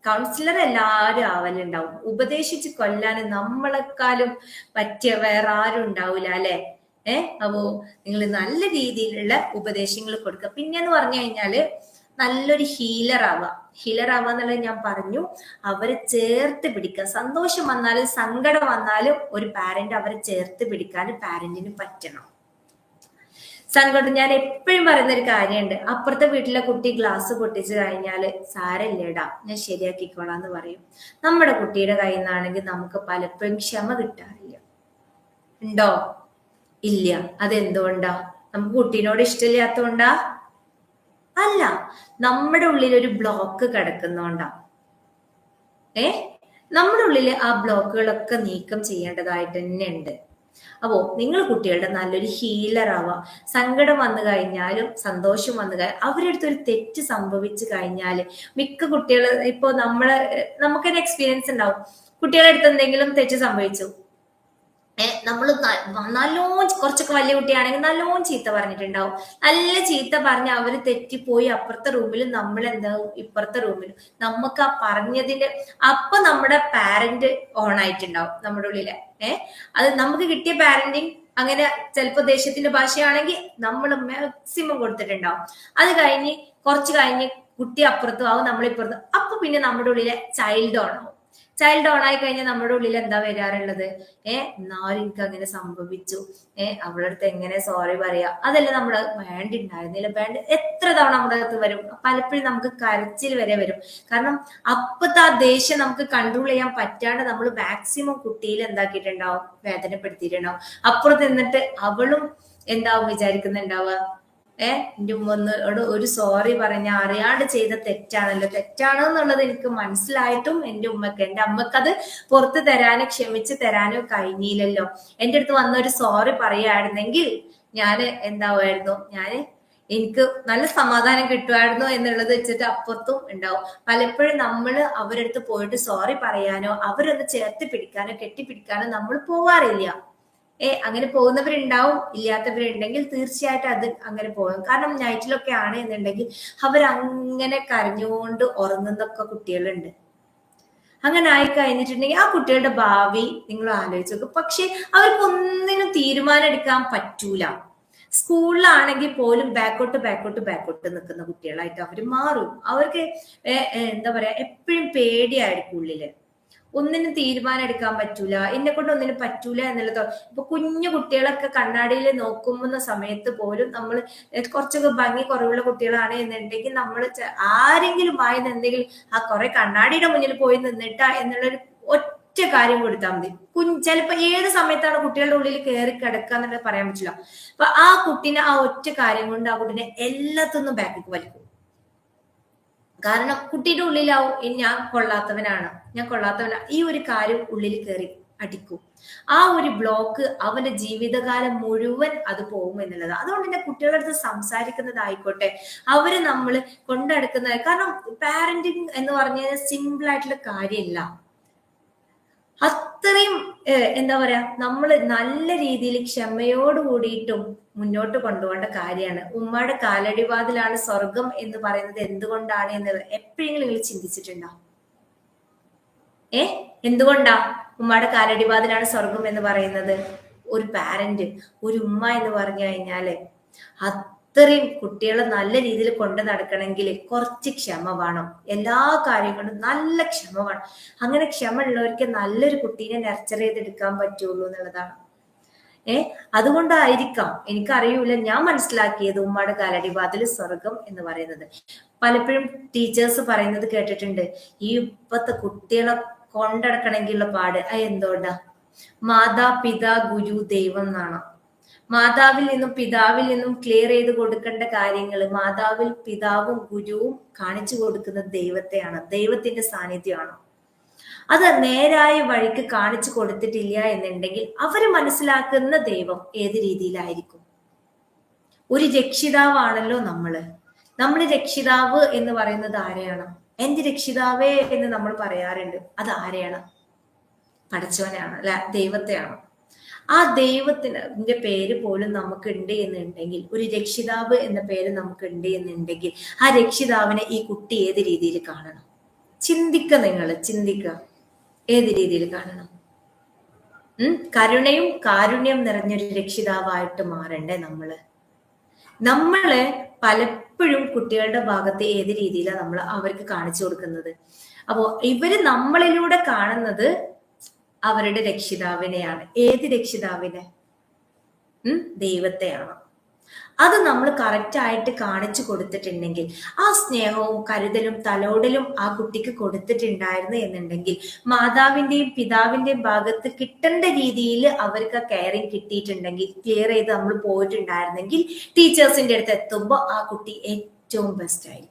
[SPEAKER 2] കൗൺസിലർ എല്ലാവരും ആവലുണ്ടാവും. ഉപദേശിച്ച് കൊല്ലാൻ നമ്മളെക്കാളും പറ്റിയ വേറെ ആരും ഉണ്ടാവില്ല അല്ലെ? അപ്പോ നിങ്ങൾ നല്ല രീതിയിലുള്ള ഉപദേശങ്ങൾ കൊടുക്കുക. പിന്നെന്ന് പറഞ്ഞു കഴിഞ്ഞാല് നല്ലൊരു ഹീലർ ആവുക. ഹീലർ ആവുക എന്നുള്ളത് ഞാൻ പറഞ്ഞു, അവരെ ചേർത്ത് പിടിക്കുക. സന്തോഷം വന്നാലും സങ്കടം വന്നാലും ഒരു പാരന്റ് അവരെ ചേർത്ത് പിടിക്കാൻ പാരന്റിന് പറ്റണം. സങ്കടം, ഞാൻ എപ്പോഴും പറയുന്ന ഒരു കാര്യമുണ്ട്, അപ്പുറത്തെ വീട്ടിലെ കുട്ടി ഗ്ലാസ് പൊട്ടിച്ചു കഴിഞ്ഞാല് സാരല്ലേടാ ഞാൻ ശരിയാക്കിക്കോളാം എന്ന് പറയും. നമ്മുടെ കുട്ടിയുടെ കയ്യിൽ നിന്നാണെങ്കിൽ നമുക്ക് പലപ്പോഴും ക്ഷമ കിട്ടാറില്ല. ഉണ്ടോ? ഇല്ല. അതെന്തുകൊണ്ടാ? നമുക്ക് കുട്ടീനോട് ഇഷ്ടമില്ലാത്തോണ്ടാ? അല്ല, നമ്മുടെ ഉള്ളിൽ ഒരു ബ്ലോക്ക് കിടക്കുന്നോണ്ടാ. നമ്മുടെ ഉള്ളിൽ ആ ബ്ലോക്കുകളൊക്കെ നീക്കം ചെയ്യേണ്ടതായിട്ട് തന്നെ ഉണ്ട്. അപ്പോ നിങ്ങൾ കുട്ടികളുടെ നല്ലൊരു ഹീലർ ആവാം. സങ്കടം വന്നു കഴിഞ്ഞാലും സന്തോഷം വന്നു കഴിഞ്ഞാൽ അവരുടെ അടുത്ത് ഒരു തെറ്റ് സംഭവിച്ചു കഴിഞ്ഞാല് മിക്ക കുട്ടികൾ ഇപ്പോ നമുക്കൊരു എക്സ്പീരിയൻസ് ഉണ്ടാവും. കുട്ടികളുടെ അടുത്ത് എന്തെങ്കിലും തെറ്റ് സംഭവിച്ചു, നമ്മൾ നല്ലോണം കുറച്ചൊക്കെ വലിയ കുട്ടിയാണെങ്കിൽ നല്ലോണം ചീത്ത പറഞ്ഞിട്ടുണ്ടാവും. നല്ല ചീത്ത പറഞ്ഞ് അവര് തെറ്റിപ്പോയി അപ്പുറത്തെ റൂമിലും നമ്മൾ എന്താവും ഇപ്പുറത്തെ റൂമിലും. നമുക്ക് ആ പറഞ്ഞതിന്റെ അപ്പൊ നമ്മുടെ പാരന്റ് ഓൺ ആയിട്ടുണ്ടാവും നമ്മുടെ ഉള്ളിലെ. അത് നമുക്ക് കിട്ടിയ പാരന്റിങ് അങ്ങനെ ചിലപ്പോ ദേഷ്യത്തിന്റെ ഭാഷയാണെങ്കിൽ നമ്മൾ മാക്സിമം കൊടുത്തിട്ടുണ്ടാവും. അത് കഴിഞ്ഞ് കുറച്ച് കഴിഞ്ഞ് കുട്ടി അപ്പുറത്തും ആവും, നമ്മളിപ്പുറത്തും. അപ്പൊ പിന്നെ നമ്മുടെ ഉള്ളിലെ ചൈൽഡ് ഓൺ ആവും. ചൈൽഡ് ഓൺ ആയി കഴിഞ്ഞാൽ നമ്മുടെ ഉള്ളിൽ എന്താ വരാറുള്ളത്? എന്നാലും എനിക്ക് അങ്ങനെ സംഭവിച്ചു, അവളുടെ അടുത്ത് എങ്ങനെ സോറി പറയാ, അതല്ല നമ്മുടെ വേണ്ടിണ്ടായിരുന്നില്ല, വേണ്ട എത്ര തവണ നമ്മുടെ അടുത്ത് വരും. പലപ്പോഴും നമുക്ക് കരച്ചിൽ വരെ വരും. കാരണം അപ്പത്തെ ആ ദേഷ്യം നമുക്ക് കൺട്രോൾ ചെയ്യാൻ പറ്റാണ്ട് നമ്മൾ മാക്സിമം കുട്ടിയിൽ എന്താക്കിയിട്ടുണ്ടാവും, വേദനപ്പെടുത്തിയിട്ടുണ്ടാവും. അപ്പുറത്ത് നിന്നിട്ട് അവളും എന്താവും വിചാരിക്കുന്നുണ്ടാവുക, എന്റെ ഉമ്മ ഒരു സോറി പറഞ്ഞ അറിയാണ്ട് ചെയ്ത തെറ്റാണല്ലോ, തെറ്റാണെന്നുള്ളത് എനിക്ക് മനസ്സിലായിട്ടും എന്റെ അമ്മക്ക് അത് പുറത്ത് തരാനോ ക്ഷമിച്ച് തരാനോ കഴിഞ്ഞില്ലല്ലോ. എന്റെ അടുത്ത് വന്നൊരു സോറി പറയായിരുന്നെങ്കിൽ ഞാന് എന്താവുമായിരുന്നു, എനിക്ക് നല്ല സമാധാനം കിട്ടുമായിരുന്നു എന്നുള്ളത് വെച്ചിട്ട് അപ്പുറത്തും ഉണ്ടാവും. പലപ്പോഴും നമ്മൾ അവരുടെ അടുത്ത് പോയിട്ട് സോറി പറയാനോ അവരൊന്ന് ചേർത്ത് പിടിക്കാനോ കെട്ടിപ്പിടിക്കാനോ നമ്മൾ പോവാറില്ല. അങ്ങനെ പോകുന്നവരുണ്ടാവും, ഇല്ലാത്തവരുണ്ടെങ്കിൽ തീർച്ചയായിട്ടും അത് അങ്ങനെ പോകും. കാരണം നൈറ്റിലൊക്കെ ആണ് എന്നുണ്ടെങ്കിൽ അവരങ്ങനെ കരഞ്ഞുകൊണ്ട് ഉറങ്ങുന്നൊക്കെ കുട്ടികളുണ്ട്. അങ്ങനെ ആയി കഴിഞ്ഞിട്ടുണ്ടെങ്കിൽ ആ കുട്ടികളുടെ ഭാവി നിങ്ങൾ ആലോചിച്ച് നോക്കും. പക്ഷെ അവർക്ക് ഒന്നിനും തീരുമാനം എടുക്കാൻ പറ്റൂല. സ്കൂളിലാണെങ്കിൽ പോലും ബാക്കോട്ട് നിൽക്കുന്ന കുട്ടികളായിട്ട് അവർ മാറും. അവർക്ക് എന്താ പറയാ, എപ്പോഴും പേടിയായിരിക്കും ഉള്ളില്. ഒന്നിനും തീരുമാനം എടുക്കാൻ പറ്റൂല, എന്നെ കൊണ്ട് ഒന്നിനും പറ്റൂല എന്നുള്ളത്. ഇപ്പൊ കുഞ്ഞു കുട്ടികളൊക്കെ കണ്ണാടിയിൽ നോക്കുന്ന സമയത്ത് പോലും നമ്മൾ കുറച്ചൊക്കെ ഭംഗി കുറവുള്ള കുട്ടികളാണ് എന്നുണ്ടെങ്കിൽ നമ്മൾ ആരെങ്കിലും വായിന്ന് എന്തെങ്കിലും കുറെ കണ്ണാടിയുടെ മുന്നിൽ പോയി നിന്നിട്ടാ എന്നുള്ളൊരു ഒറ്റ കാര്യം കൊടുത്താൽ മതി. ചിലപ്പോ ഏത് സമയത്താണ് കുട്ടികളുടെ ഉള്ളിൽ കയറി കിടക്കുക എന്നുള്ളത് പറയാൻ പറ്റില്ല. അപ്പൊ ആ കുട്ടീനെ ആ ഒറ്റ കാര്യം കൊണ്ട് ആ കുട്ടീനെ എല്ലാത്തൊന്നും ബാക്കിക്ക് വലിക്കും. കാരണം കുട്ടിയുടെ ഉള്ളിലാവും ഞാൻ കൊള്ളാത്തവനാണ് ഈ ഒരു കാര്യം ഉള്ളിൽ കയറി അടിക്കും. ആ ഒരു ബ്ലോക്ക് അവന്റെ ജീവിതകാലം മുഴുവൻ അത് പോകും എന്നുള്ളത്. അതുകൊണ്ട് തന്നെ കുട്ടികളുടെ അടുത്ത് സംസാരിക്കുന്നതായിക്കോട്ടെ, അവര് നമ്മൾ കൊണ്ടടക്കുന്നത്, കാരണം പാരന്റിങ് എന്ന് പറഞ്ഞാൽ സിമ്പിൾ ആയിട്ടുള്ള കാര്യമില്ല. അത്രയും എന്താ പറയാ, നമ്മൾ നല്ല രീതിയിൽ ക്ഷമയോട് കൂടിയിട്ടും മുന്നോട്ട് കൊണ്ടുപോകേണ്ട കാര്യമാണ്. ഉമ്മയുടെ കാലടിവാതിലാണ് സ്വർഗം എന്ന് പറയുന്നത് എന്തുകൊണ്ടാണ് എന്ന് എപ്പോഴെങ്കിലും നിങ്ങൾ ചിന്തിച്ചിട്ടുണ്ടോ? എന്തുകൊണ്ടാ ഉമ്മയുടെ കാലടിവാതിലാണ് സ്വർഗം എന്ന് പറയുന്നത്? ഒരു പാരന്റ്, ഒരു ഉമ്മ എന്ന് പറഞ്ഞു കഴിഞ്ഞാല് അത്രയും കുട്ടികളെ നല്ല രീതിയിൽ കൊണ്ടു നടക്കണമെങ്കിൽ കുറച്ച് ക്ഷമ വേണം. എല്ലാ കാര്യങ്ങളും നല്ല ക്ഷമ വേണം. അങ്ങനെ ക്ഷമ ഉള്ളവർക്ക് നല്ലൊരു കുട്ടീനെ നർച്ചർ ചെയ്തെടുക്കാൻ പറ്റുള്ളൂ എന്നുള്ളതാണ്. അതുകൊണ്ടായിരിക്കാം എനിക്കറിയൂല, ഞാൻ മനസ്സിലാക്കിയത് ഉമ്മയുടെ കാലടിവാതിൽ സ്വർഗം എന്ന് പറയുന്നത്. പലപ്പോഴും ടീച്ചേഴ്സ് പറയുന്നത് കേട്ടിട്ടുണ്ട്, ഈ ഇപ്പത്തെ കുട്ടികളെ കൊണ്ടടക്കണമെങ്കിലുള്ള പാട് എന്തുകൊണ്ടാ? മാതാപിതാ ഗുരു ദൈവം എന്നാണ്. മാതാവിൽ നിന്നും പിതാവിൽ നിന്നും ക്ലിയർ ചെയ്ത് കൊടുക്കേണ്ട കാര്യങ്ങൾ മാതാവിൽ പിതാവും ഗുരുവും കാണിച്ചു കൊടുക്കുന്നത് ദൈവത്തെയാണ്, ദൈവത്തിന്റെ സാന്നിധ്യമാണ്. അത് നേരായ വഴിക്ക് കാണിച്ചു കൊടുത്തിട്ടില്ല എന്നുണ്ടെങ്കിൽ അവര് മനസ്സിലാക്കുന്ന ദൈവം ഏത് രീതിയിലായിരിക്കും? ഒരു രക്ഷിതാവാണല്ലോ നമ്മൾ രക്ഷിതാവ് എന്ന് പറയുന്നത് ആരെയാണ്? എന്റെ രക്ഷിതാവേ എന്ന് നമ്മൾ പറയാറുണ്ട്. അത് ആരെയാണ്? പടച്ചവനെയാണ്, അല്ല ദൈവത്തെയാണ്. ആ ദൈവത്തിന്റെ പേര് പോലും നമുക്ക് ഉണ്ട് എന്നുണ്ടെങ്കിൽ, ഒരു രക്ഷിതാവ് എന്ന പേര് നമുക്ക് ഉണ്ട് എന്നുണ്ടെങ്കിൽ, ആ രക്ഷിതാവിനെ ഈ കുട്ടി ഏത് രീതിയിൽ കാണണം? ചിന്തിക്കുക ഏത് രീതിയിൽ കാണണം? കരുണയും കാരുണ്യം നിറഞ്ഞൊരു രക്ഷിതാവായിട്ട് മാറണ്ടേ നമ്മള് പലപ്പോഴും കുട്ടികളുടെ ഭാഗത്ത് ഏത് രീതിയിലാണ് നമ്മൾ അവർക്ക് കാണിച്ചു കൊടുക്കുന്നത്? അപ്പോ ഇവര് നമ്മളിലൂടെ കാണുന്നത് അവരുടെ രക്ഷിതാവിനെയാണ്. ഏത് രക്ഷിതാവിനെ? ദൈവത്തെയാണ്. അത് നമ്മൾ കറക്റ്റ് ആയിട്ട് കാണിച്ചു കൊടുത്തിട്ടുണ്ടെങ്കിൽ, ആ സ്നേഹവും കരുതലും തലോടലും ആ കുട്ടിക്ക് കൊടുത്തിട്ടുണ്ടായിരുന്നു എന്നുണ്ടെങ്കിൽ, മാതാവിന്റെയും പിതാവിന്റെയും ഭാഗത്ത് കിട്ടേണ്ട രീതിയിൽ അവർക്ക് ആ കെയറിങ് കിട്ടിയിട്ടുണ്ടെങ്കിൽ, ക്ലിയർ ചെയ്ത് നമ്മൾ പോയിട്ടുണ്ടായിരുന്നെങ്കിൽ, ടീച്ചേഴ്സിന്റെ അടുത്ത് എത്തുമ്പോൾ ആ കുട്ടി ഏറ്റവും ബെസ്റ്റ് ആയിരിക്കും.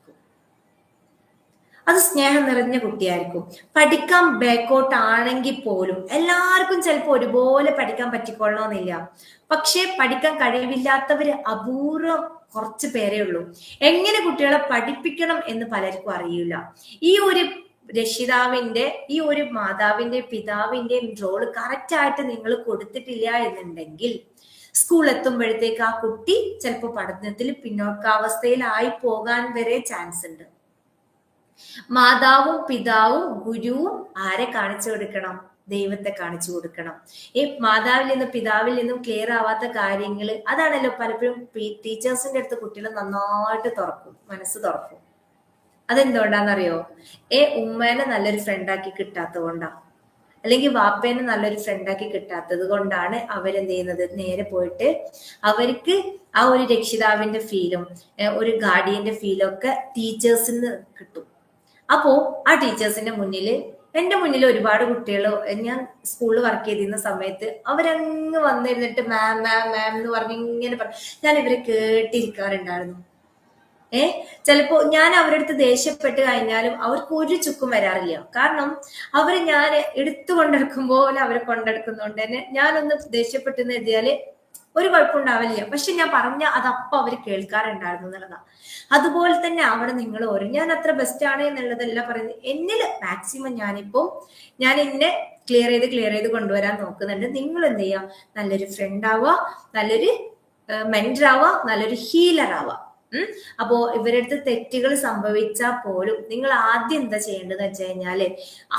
[SPEAKER 2] അത് സ്നേഹം നിറഞ്ഞ കുട്ടിയായിരിക്കും. പഠിക്കാൻ ബാക്കോട്ട് ആണെങ്കിൽ പോലും എല്ലാവർക്കും ചിലപ്പോൾ ഒരുപോലെ പഠിക്കാൻ പറ്റിക്കൊള്ളണമെന്നില്ല. പക്ഷെ പഠിക്കാൻ കഴിവില്ലാത്തവര് അപൂർവം കുറച്ച് പേരേ ഉള്ളൂ. എങ്ങനെ കുട്ടികളെ പഠിപ്പിക്കണം എന്ന് പലർക്കും അറിയില്ല. ഈ ഒരു രക്ഷിതാവിന്റെ, ഈ ഒരു മാതാവിന്റെ പിതാവിന്റെയും റോള് കറക്റ്റ് ആയിട്ട് നിങ്ങൾ കൊടുത്തിട്ടില്ല എന്നുണ്ടെങ്കിൽ, സ്കൂൾ എത്തുമ്പോഴത്തേക്ക് ആ കുട്ടി ചിലപ്പോൾ പഠനത്തിൽ പിന്നോക്കാവസ്ഥയിലായി പോകാൻ വരെ ചാൻസ് ഉണ്ട്. മാതാവും പിതാവും ഗുരുവും ആരെ കാണിച്ചു കൊടുക്കണം? ദൈവത്തെ കാണിച്ചു കൊടുക്കണം. ഈ മാതാവിൽ നിന്നും പിതാവിൽ നിന്നും ക്ലിയർ ആവാത്ത കാര്യങ്ങൾ, അതാണല്ലോ പലപ്പോഴും ടീച്ചേഴ്സിന്റെ അടുത്ത് കുട്ടികൾ നന്നായിട്ട് മനസ്സ് തുറക്കും. അതെന്തുകൊണ്ടാന്നറിയോ? ഉമ്മേനെ നല്ലൊരു ഫ്രണ്ടാക്കി കിട്ടാത്തത് കൊണ്ടാ, അല്ലെങ്കിൽ വാപ്പേനെ നല്ലൊരു ഫ്രണ്ടാക്കി കിട്ടാത്തത് കൊണ്ടാണ് അവരെന്ത് ചെയ്യുന്നത്? നേരെ പോയിട്ട് അവർക്ക് ആ ഒരു രക്ഷിതാവിന്റെ ഫീലും ഒരു ഗാർഡിയന്റെ ഫീലും ഒക്കെ ടീച്ചേഴ്സിന് കിട്ടും. അപ്പോ ആ ടീച്ചേഴ്സിന്റെ എന്റെ മുന്നിൽ ഒരുപാട് കുട്ടികൾ, ഞാൻ സ്കൂളിൽ വർക്ക് ചെയ്തിരുന്ന സമയത്ത് അവരങ്ങ് വന്നിരുന്നിട്ട് മാം മാം മാം എന്ന് പറഞ്ഞ് ഇങ്ങനെ ഞാൻ ഇവരെ കേട്ടിരിക്കാറുണ്ടായിരുന്നു. ചിലപ്പോ ഞാൻ അവരുടെ അടുത്ത് ദേഷ്യപ്പെട്ട് കഴിഞ്ഞാലും അവർക്ക് ഒരു ചുക്കും വരാറില്ല. കാരണം അവര് ഞാൻ എടുത്തു കൊണ്ടെടുക്കും പോലെ അവരെ കൊണ്ടെടുക്കുന്നതുകൊണ്ട് തന്നെ ഞാനൊന്ന് ദേഷ്യപ്പെട്ടെന്ന് എഴുതിയാല് ഒരു കുഴപ്പമുണ്ടാവില്ല. പക്ഷെ ഞാൻ പറഞ്ഞ അതപ്പം അവർ കേൾക്കാറുണ്ടായിരുന്നു എന്നുള്ളതാണ്. അതുപോലെ തന്നെ അവിടെ നിങ്ങൾ ഓരോ, ഞാൻ അത്ര ബെസ്റ്റ് ആണ് എന്നുള്ളതല്ല പറയുന്നത്. എന്നിൽ മാക്സിമം ഞാൻ എന്നെ ക്ലിയർ ചെയ്ത് കൊണ്ടുവരാൻ നോക്കുന്നുണ്ട്. നിങ്ങൾ എന്ത് ചെയ്യുക, നല്ലൊരു ഫ്രണ്ട് ആവുക, നല്ലൊരു മെന്റർ ആവുക, നല്ലൊരു ഹീലർ ആവുക. അപ്പോ ഇവരുടെ അടുത്ത് തെറ്റുകൾ സംഭവിച്ചാൽ പോലും നിങ്ങൾ ആദ്യം എന്താ ചെയ്യേണ്ടതെന്ന് വെച്ച് കഴിഞ്ഞാല്,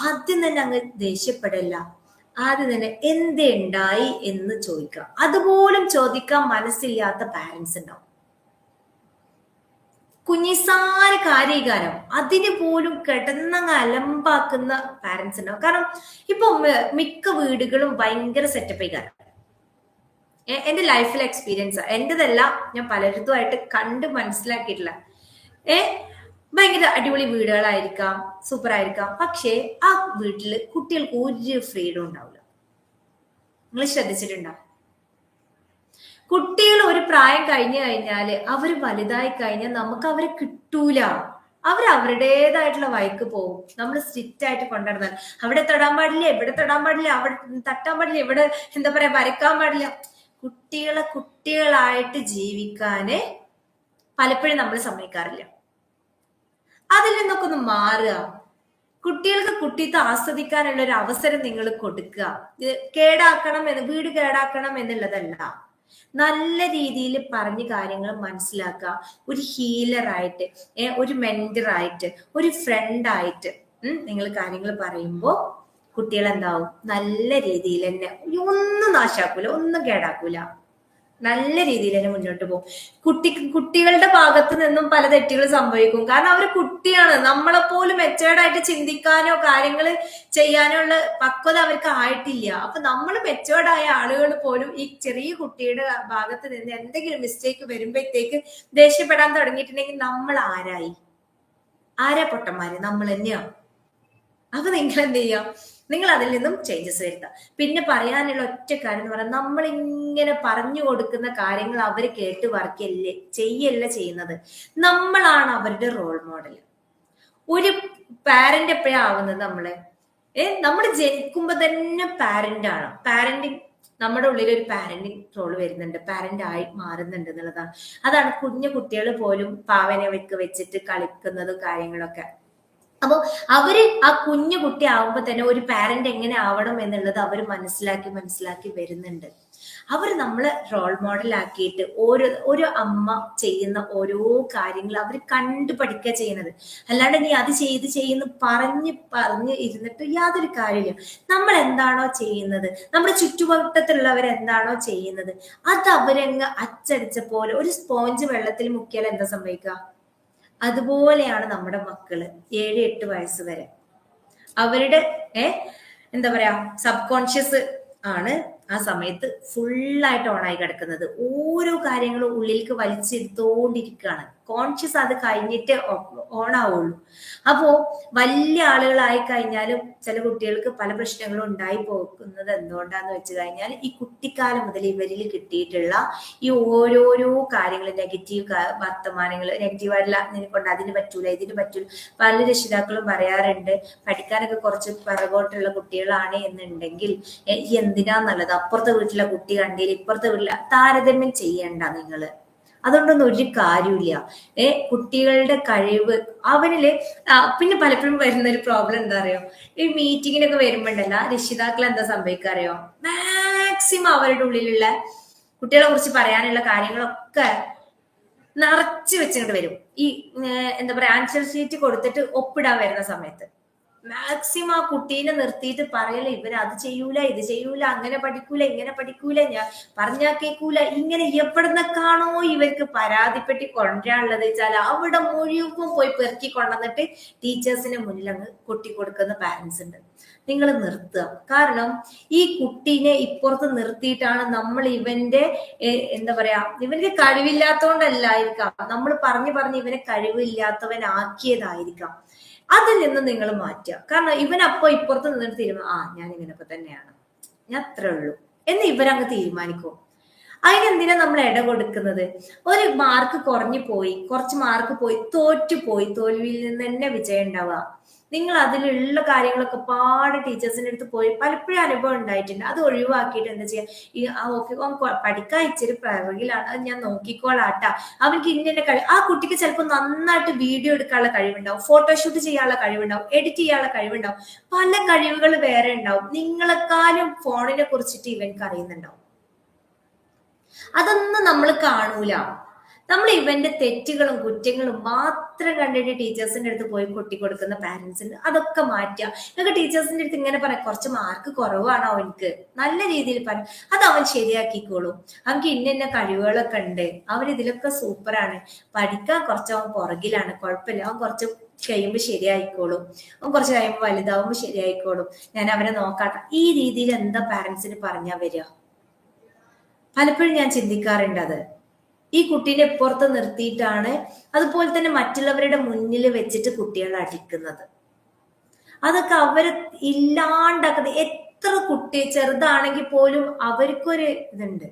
[SPEAKER 2] ആദ്യം തന്നെ അങ്ങ് ദേഷ്യപ്പെടില്ല. ആദ്യം തന്നെ എന്തുണ്ടായി എന്ന് ചോദിക്കുക. അതുപോലും ചോദിക്കാൻ മനസ്സില്ലാത്ത പാരന്റ്സ് ഉണ്ടാവും. കുഞ്ഞിസാര കാര്യകാരം അതിന് പോലും കിടന്നങ്ങ് അലമ്പാക്കുന്ന പാരന്റ്സ് ഉണ്ടാവും. കാരണം ഇപ്പൊ മിക്ക വീടുകളും ഭയങ്കര സെറ്റപ്പ് കാരം. എന്റെ ലൈഫിലെ എക്സ്പീരിയൻസ്, എന്റേതല്ല, ഞാൻ പലരിതുമായിട്ട് കണ്ട് മനസ്സിലാക്കിയിട്ടില്ല. ഭയങ്കര അടിപൊളി വീടുകളായിരിക്കാം, സൂപ്പർ ആയിരിക്കാം, പക്ഷേ ആ വീട്ടില് കുട്ടികൾക്ക് ഒരു ഫ്രീഡം ഉണ്ടാവില്ല. നിങ്ങൾ ശ്രദ്ധിച്ചിട്ടുണ്ടാവും? കുട്ടികൾ ഒരു പ്രായം കഴിഞ്ഞു കഴിഞ്ഞാല് അവര് വലുതായി കഴിഞ്ഞാൽ നമുക്ക് അവരെ കിട്ടൂല. അവരുടേതായിട്ടുള്ള വഴിക്ക് പോകും. നമ്മൾ സ്ട്രിക്റ്റ് ആയിട്ട് കൊണ്ടുവന്നാൽ അവിടെ തൊടാൻ പാടില്ല, ഇവിടെ തൊടാൻ പാടില്ല, അവിടെ തട്ടാൻ പാടില്ല, ഇവിടെ എന്താ പറയാ വരയ്ക്കാൻ പാടില്ല. കുട്ടികളായിട്ട് ജീവിക്കാന് പലപ്പോഴും നമ്മൾ സമ്മതിക്കാറില്ല. അതിൽ നിന്നൊക്കെ ഒന്ന് മാറുക. കുട്ടികൾക്ക് കുട്ടിത്തെ ആസ്വദിക്കാനുള്ള ഒരു അവസരം നിങ്ങൾ കൊടുക്കുക. വീട് കേടാക്കണം എന്നുള്ളതല്ല. നല്ല രീതിയിൽ പറഞ്ഞ് കാര്യങ്ങൾ മനസ്സിലാക്കുക. ഒരു ഹീലറായിട്ട്, ഒരു മെന്ററായിട്ട്, ഒരു ഫ്രണ്ടായിട്ട് നിങ്ങൾ കാര്യങ്ങൾ പറയുമ്പോൾ കുട്ടികൾ എന്താവും, നല്ല രീതിയിൽ തന്നെ ഒന്നും നാശാക്കൂല, ഒന്നും കേടാക്കൂല, നല്ല രീതിയിൽ തന്നെ മുന്നോട്ട് പോകും. കുട്ടികളുടെ ഭാഗത്ത് നിന്നും പല തെറ്റുകൾ സംഭവിക്കും. കാരണം അവർ കുട്ടിയാണ്. നമ്മളെപ്പോലും മെച്ചേർഡായിട്ട് ചിന്തിക്കാനോ കാര്യങ്ങൾ ചെയ്യാനോ ഉള്ള പക്വത അവർക്ക് ആയിട്ടില്ല. അപ്പൊ നമ്മൾ മെച്ചേർഡായ ആളുകൾ പോലും ഈ ചെറിയ കുട്ടിയുടെ ഭാഗത്ത് നിന്ന് എന്തെങ്കിലും മിസ്റ്റേക്ക് വരുമ്പോഴത്തേക്ക് ദേഷ്യപ്പെടാൻ തുടങ്ങിയിട്ടുണ്ടെങ്കിൽ നമ്മൾ ആരാ പൊട്ടന്മാര്? നമ്മൾ തന്നെയാണ്. അപ്പൊ നിങ്ങൾ എന്ത് ചെയ്യാം, നിങ്ങൾ അതിൽ നിന്നും ചേഞ്ചസ് വരുത്താം. പിന്നെ പറയാനുള്ള ഒറ്റ കാര്യം എന്ന് പറഞ്ഞാൽ, നമ്മൾ ഇങ്ങനെ പറഞ്ഞു കൊടുക്കുന്ന കാര്യങ്ങൾ അവർ കേട്ട് ചെയ്യല്ല ചെയ്യുന്നത്. നമ്മളാണ് അവരുടെ റോൾ മോഡൽ. ഒരു പാരന്റ് എപ്പോഴാ ആവുന്നത്? നമ്മൾ ജനിക്കുമ്പോ തന്നെ പാരന്റ് ആണ്. നമ്മുടെ ഉള്ളിൽ ഒരു പാരന്റിങ് റോള് വരുന്നുണ്ട്, പാരന്റ് ആയി മാറുന്നുണ്ട് എന്നുള്ളതാണ്. അതാണ് കുഞ്ഞു കുട്ടികൾ പോലും പാവനെ വെച്ചിട്ട് കളിക്കുന്നതും കാര്യങ്ങളൊക്കെ. അപ്പൊ ആ കുഞ്ഞു കുട്ടി ആവുമ്പോ തന്നെ ഒരു പാരന്റ് എങ്ങനെ ആവണം എന്നുള്ളത് അവർ മനസ്സിലാക്കി വരുന്നുണ്ട്. അവർ നമ്മളെ റോൾ മോഡൽ ആക്കിയിട്ട് ഒരു അമ്മ ചെയ്യുന്ന ഓരോ കാര്യങ്ങൾ അവർ കണ്ടു പഠിക്കുക ചെയ്യുന്നത്. അല്ലാണ്ട് നീ അത് ചെയ്യുന്നു പറഞ്ഞ് ഇരുന്നിട്ട് യാതൊരു കാര്യമില്ല. നമ്മൾ എന്താണോ ചെയ്യുന്നത്, നമ്മുടെ ചുറ്റുവട്ടത്തുള്ളവർ എന്താണോ ചെയ്യുന്നത്, അത് അവരങ്ങ് അച്ചടിച്ച പോലെ, ഒരു സ്പോഞ്ച് വെള്ളത്തിൽ മുക്കിയാൽ എന്താ സംഭവിക്കുക? അതുപോലെയാണ് നമ്മുടെ മക്കള് 7-8 വയസ്സ് വരെ. അവരുടെ എന്താ പറയാ, സബ് കോൺഷ്യസ് ആണ് ആ സമയത്ത് ഫുള്ളായിട്ട് ഓണായി കിടക്കുന്നത്. ഓരോ കാര്യങ്ങളും ഉള്ളിലേക്ക് വലിച്ചെടുത്തോണ്ടിരിക്കുകയാണ്. കോൺഷ്യസ് അത് കഴിഞ്ഞിട്ട് ഓണാവുള്ളൂ. അപ്പോ വലിയ ആളുകളായി കഴിഞ്ഞാലും ചില കുട്ടികൾക്ക് പല പ്രശ്നങ്ങളും ഉണ്ടായി പോകുന്നത് എന്തുകൊണ്ടാന്ന് വെച്ച് കഴിഞ്ഞാൽ, ഈ കുട്ടിക്കാലം മുതൽ ഇവരിൽ കിട്ടിയിട്ടുള്ള ഈ ഓരോരോ കാര്യങ്ങൾ, നെഗറ്റീവ് വർത്തമാനങ്ങൾ, നെഗറ്റീവായിട്ടുള്ള നിനക്കൊണ്ട് അതിന് പറ്റൂല, ഇതിന് പറ്റൂല. പല രക്ഷിതാക്കളും പറയാറുണ്ട്, പഠിക്കാനൊക്കെ കുറച്ച് പിറകോട്ടുള്ള കുട്ടികളാണ് എന്നുണ്ടെങ്കിൽ എന്തിനാ നല്ലത്, അപ്പുറത്തെ വീട്ടിലെ കുട്ടി കണ്ടില്ല ഇപ്പുറത്തെ വീട്ടിലെ താരതമ്യം ചെയ്യണ്ട നിങ്ങള്. അതുകൊണ്ടൊന്നും ഒരു കാര്യമില്ല. കുട്ടികളുടെ കഴിവ് അവനില്. പിന്നെ പലപ്പോഴും വരുന്ന ഒരു പ്രോബ്ലം എന്താ അറിയോ, ഈ മീറ്റിങ്ങിനൊക്കെ വരുമ്പോണ്ടല്ല രക്ഷിതാക്കൾ എന്താ സംഭവിക്കാറിയോ, മാക്സിമം അവരുടെ ഉള്ളിലുള്ള കുട്ടികളെ കുറിച്ച് പറയാനുള്ള കാര്യങ്ങളൊക്കെ നിറച്ചു വെച്ചിട്ട് വരും. ഈ എന്താ പറയാ, ആൻസർ ഷീറ്റ് കൊടുത്തിട്ട് ഒപ്പിടാൻ വരുന്ന സമയത്ത് മാക്സിമം ആ കുട്ടീനെ നിർത്തിയിട്ട് പറയല, ഇവര് അത് ചെയ്യൂല, ഇത് ചെയ്യൂല, അങ്ങനെ പഠിക്കൂല, ഇങ്ങനെ പഠിക്കൂല, ഞാൻ പറഞ്ഞാ കേൾക്കൂല, ഇങ്ങനെ എവിടുന്നൊക്കെയാണോ ഇവർക്ക് പരാതിപ്പെട്ടി കൊണ്ടുവരാനുള്ളത് വെച്ചാൽ അവിടെ മുഴുവൻ പോയി പെറുക്കി കൊണ്ടുവന്നിട്ട് ടീച്ചേഴ്സിന് മുന്നിൽ അങ്ങ് കൊട്ടിക്കൊടുക്കുന്ന പാരന്റ്സ് ഉണ്ട്. നിങ്ങൾ നിർത്തുക. കാരണം ഈ കുട്ടീനെ ഇപ്പുറത്ത് നിർത്തിയിട്ടാണ് നമ്മൾ ഇവന്റെ എന്താ പറയാ, ഇവന്റെ കഴിവില്ലാത്തോണ്ടല്ലായിരിക്കാം, നമ്മൾ പറഞ്ഞു ഇവനെ കഴിവില്ലാത്തവനാക്കിയതായിരിക്കാം. അതിൽ നിന്ന് നിങ്ങൾ മാറ്റുക. കാരണം ഇവനപ്പോ ഇപ്പുറത്ത് നിന്നിട്ട് ഞാൻ ഇങ്ങനൊക്കെ തന്നെയാണ്, ഞാൻ അത്രേ ഉള്ളൂ എന്ന് ഇവരങ്ങ് തീരുമാനിക്കും. അതിനെന്തിനാ നമ്മൾ ഇട കൊടുക്കുന്നത്? ഒരു മാർക്ക് കുറഞ്ഞു പോയി, കുറച്ച് മാർക്ക് പോയി, തോറ്റുപോയി, തോൽവിയിൽ നിന്ന് തന്നെ വിജയം ഉണ്ടാവുക. നിങ്ങൾ അതിലുള്ള കാര്യങ്ങളൊക്കെ പാടെ ടീച്ചേഴ്സിന്റെ അടുത്ത് പോയി പലപ്പോഴും അനുഭവം ഉണ്ടായിട്ടുണ്ട്. അത് ഒഴിവാക്കിയിട്ട് എന്താ ചെയ്യാ, ഓക്കെ പഠിക്കാൻ ഇച്ചിരി പിറകിലാണ്, അത് ഞാൻ നോക്കിക്കോളാട്ടാ, അവർക്ക് ഇന്ന കഴിവ്. ആ കുട്ടിക്ക് ചിലപ്പോൾ നന്നായിട്ട് വീഡിയോ എടുക്കാനുള്ള കഴിവുണ്ടാവും, ഫോട്ടോഷൂട്ട് ചെയ്യാനുള്ള കഴിവുണ്ടാവും, എഡിറ്റ് ചെയ്യാനുള്ള കഴിവുണ്ടാവും, പല കഴിവുകൾ വേറെ ഉണ്ടാവും. നിങ്ങളെക്കാളും ഫോണിനെ കുറിച്ചിട്ട് ഇവൻക്ക് അറിയുന്നുണ്ടാവും. അതൊന്നും നമ്മൾ കാണൂല. നമ്മൾ ഇവന്റെ തെറ്റുകളും കുറ്റങ്ങളും മാത്രം കണ്ടിട്ട് ടീച്ചേഴ്സിന്റെ അടുത്ത് പോയി കൊട്ടി കൊടുക്കുന്ന പാരന്റ്സിന് അതൊക്കെ മാറ്റുക. നിങ്ങൾക്ക് ടീച്ചേഴ്സിന്റെ അടുത്ത് ഇങ്ങനെ പറയാം, കുറച്ച് മാർക്ക് കുറവാണോ അവനക്ക്, നല്ല രീതിയിൽ പറയാം, അത് അവൻ ശരിയാക്കിക്കോളും, അവൻക്ക് ഇന്ന കഴിവുകളൊക്കെ ഉണ്ട്, അവൻ ഇതിലൊക്കെ സൂപ്പറാണ്, പഠിക്കാൻ കുറച്ച് അവൻ പുറകിലാണ്, കുഴപ്പമില്ല, അവൻ കുറച്ച് കഴിയുമ്പോൾ ശരിയായിക്കോളും, അവൻ കുറച്ച് കഴിയുമ്പോൾ വലുതാവുമ്പോൾ ശരിയായിക്കോളും, ഞാൻ അവനെ നോക്കാട്ടെ. ഈ രീതിയിൽ എന്താ പാരന്റ്സിന് പറഞ്ഞാ വരിക? പലപ്പോഴും ഞാൻ ചിന്തിക്കാറുണ്ട് അത്. ഈ കുട്ടീനെ പുറത്ത് നിർത്തിയിട്ടാണ് അതുപോലെ തന്നെ മറ്റുള്ളവരുടെ മുന്നിൽ വെച്ചിട്ട് കുട്ടികളെ അടിക്കുന്നത്. അതൊക്കെ അവര് ഇല്ലാണ്ടാക്കുന്നത്. എത്ര കുട്ടി ചെറുതാണെങ്കിൽ പോലും അവർക്കൊരു ഇതുണ്ട്,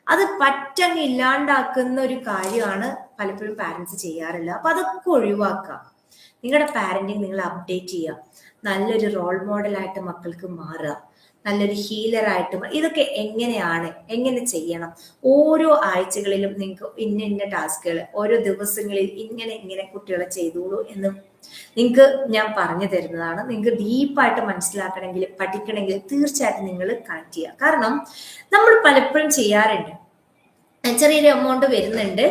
[SPEAKER 2] അത് പറ്റങ്ങ് ഇല്ലാണ്ടാക്കുന്ന ഒരു കാര്യമാണ് പലപ്പോഴും പാരന്റ്സ് ചെയ്യാറില്ല. അപ്പൊ അതൊക്കെ ഒഴിവാക്കാം. നിങ്ങളുടെ പാരന്റിങ് നിങ്ങൾ അപ്ഡേറ്റ് ചെയ്യുക, നല്ലൊരു റോൾ മോഡലായിട്ട് മക്കൾക്ക് മാറുക, നല്ലൊരു ഹീലറായിട്ട്. ഇതൊക്കെ എങ്ങനെയാണ്, എങ്ങനെ ചെയ്യണം, ഓരോ ആഴ്ചകളിലും നിങ്ങൾക്ക് ഇന്ന ടാസ്കുകൾ, ഓരോ ദിവസങ്ങളിൽ ഇങ്ങനെ കുട്ടികളെ ചെയ്തോളൂ എന്ന് നിങ്ങൾക്ക് ഞാൻ പറഞ്ഞു തരുന്നതാണ്. നിങ്ങൾക്ക് ഡീപ്പായിട്ട് മനസ്സിലാക്കണമെങ്കിൽ, പഠിക്കണമെങ്കിൽ തീർച്ചയായിട്ടും നിങ്ങൾ കണക്ട് ചെയ്യുക. കാരണം നമ്മൾ പലപ്പോഴും ചെയ്യാറുണ്ട്, ചെറിയൊരു എമൗണ്ട് വരുന്നുണ്ട്,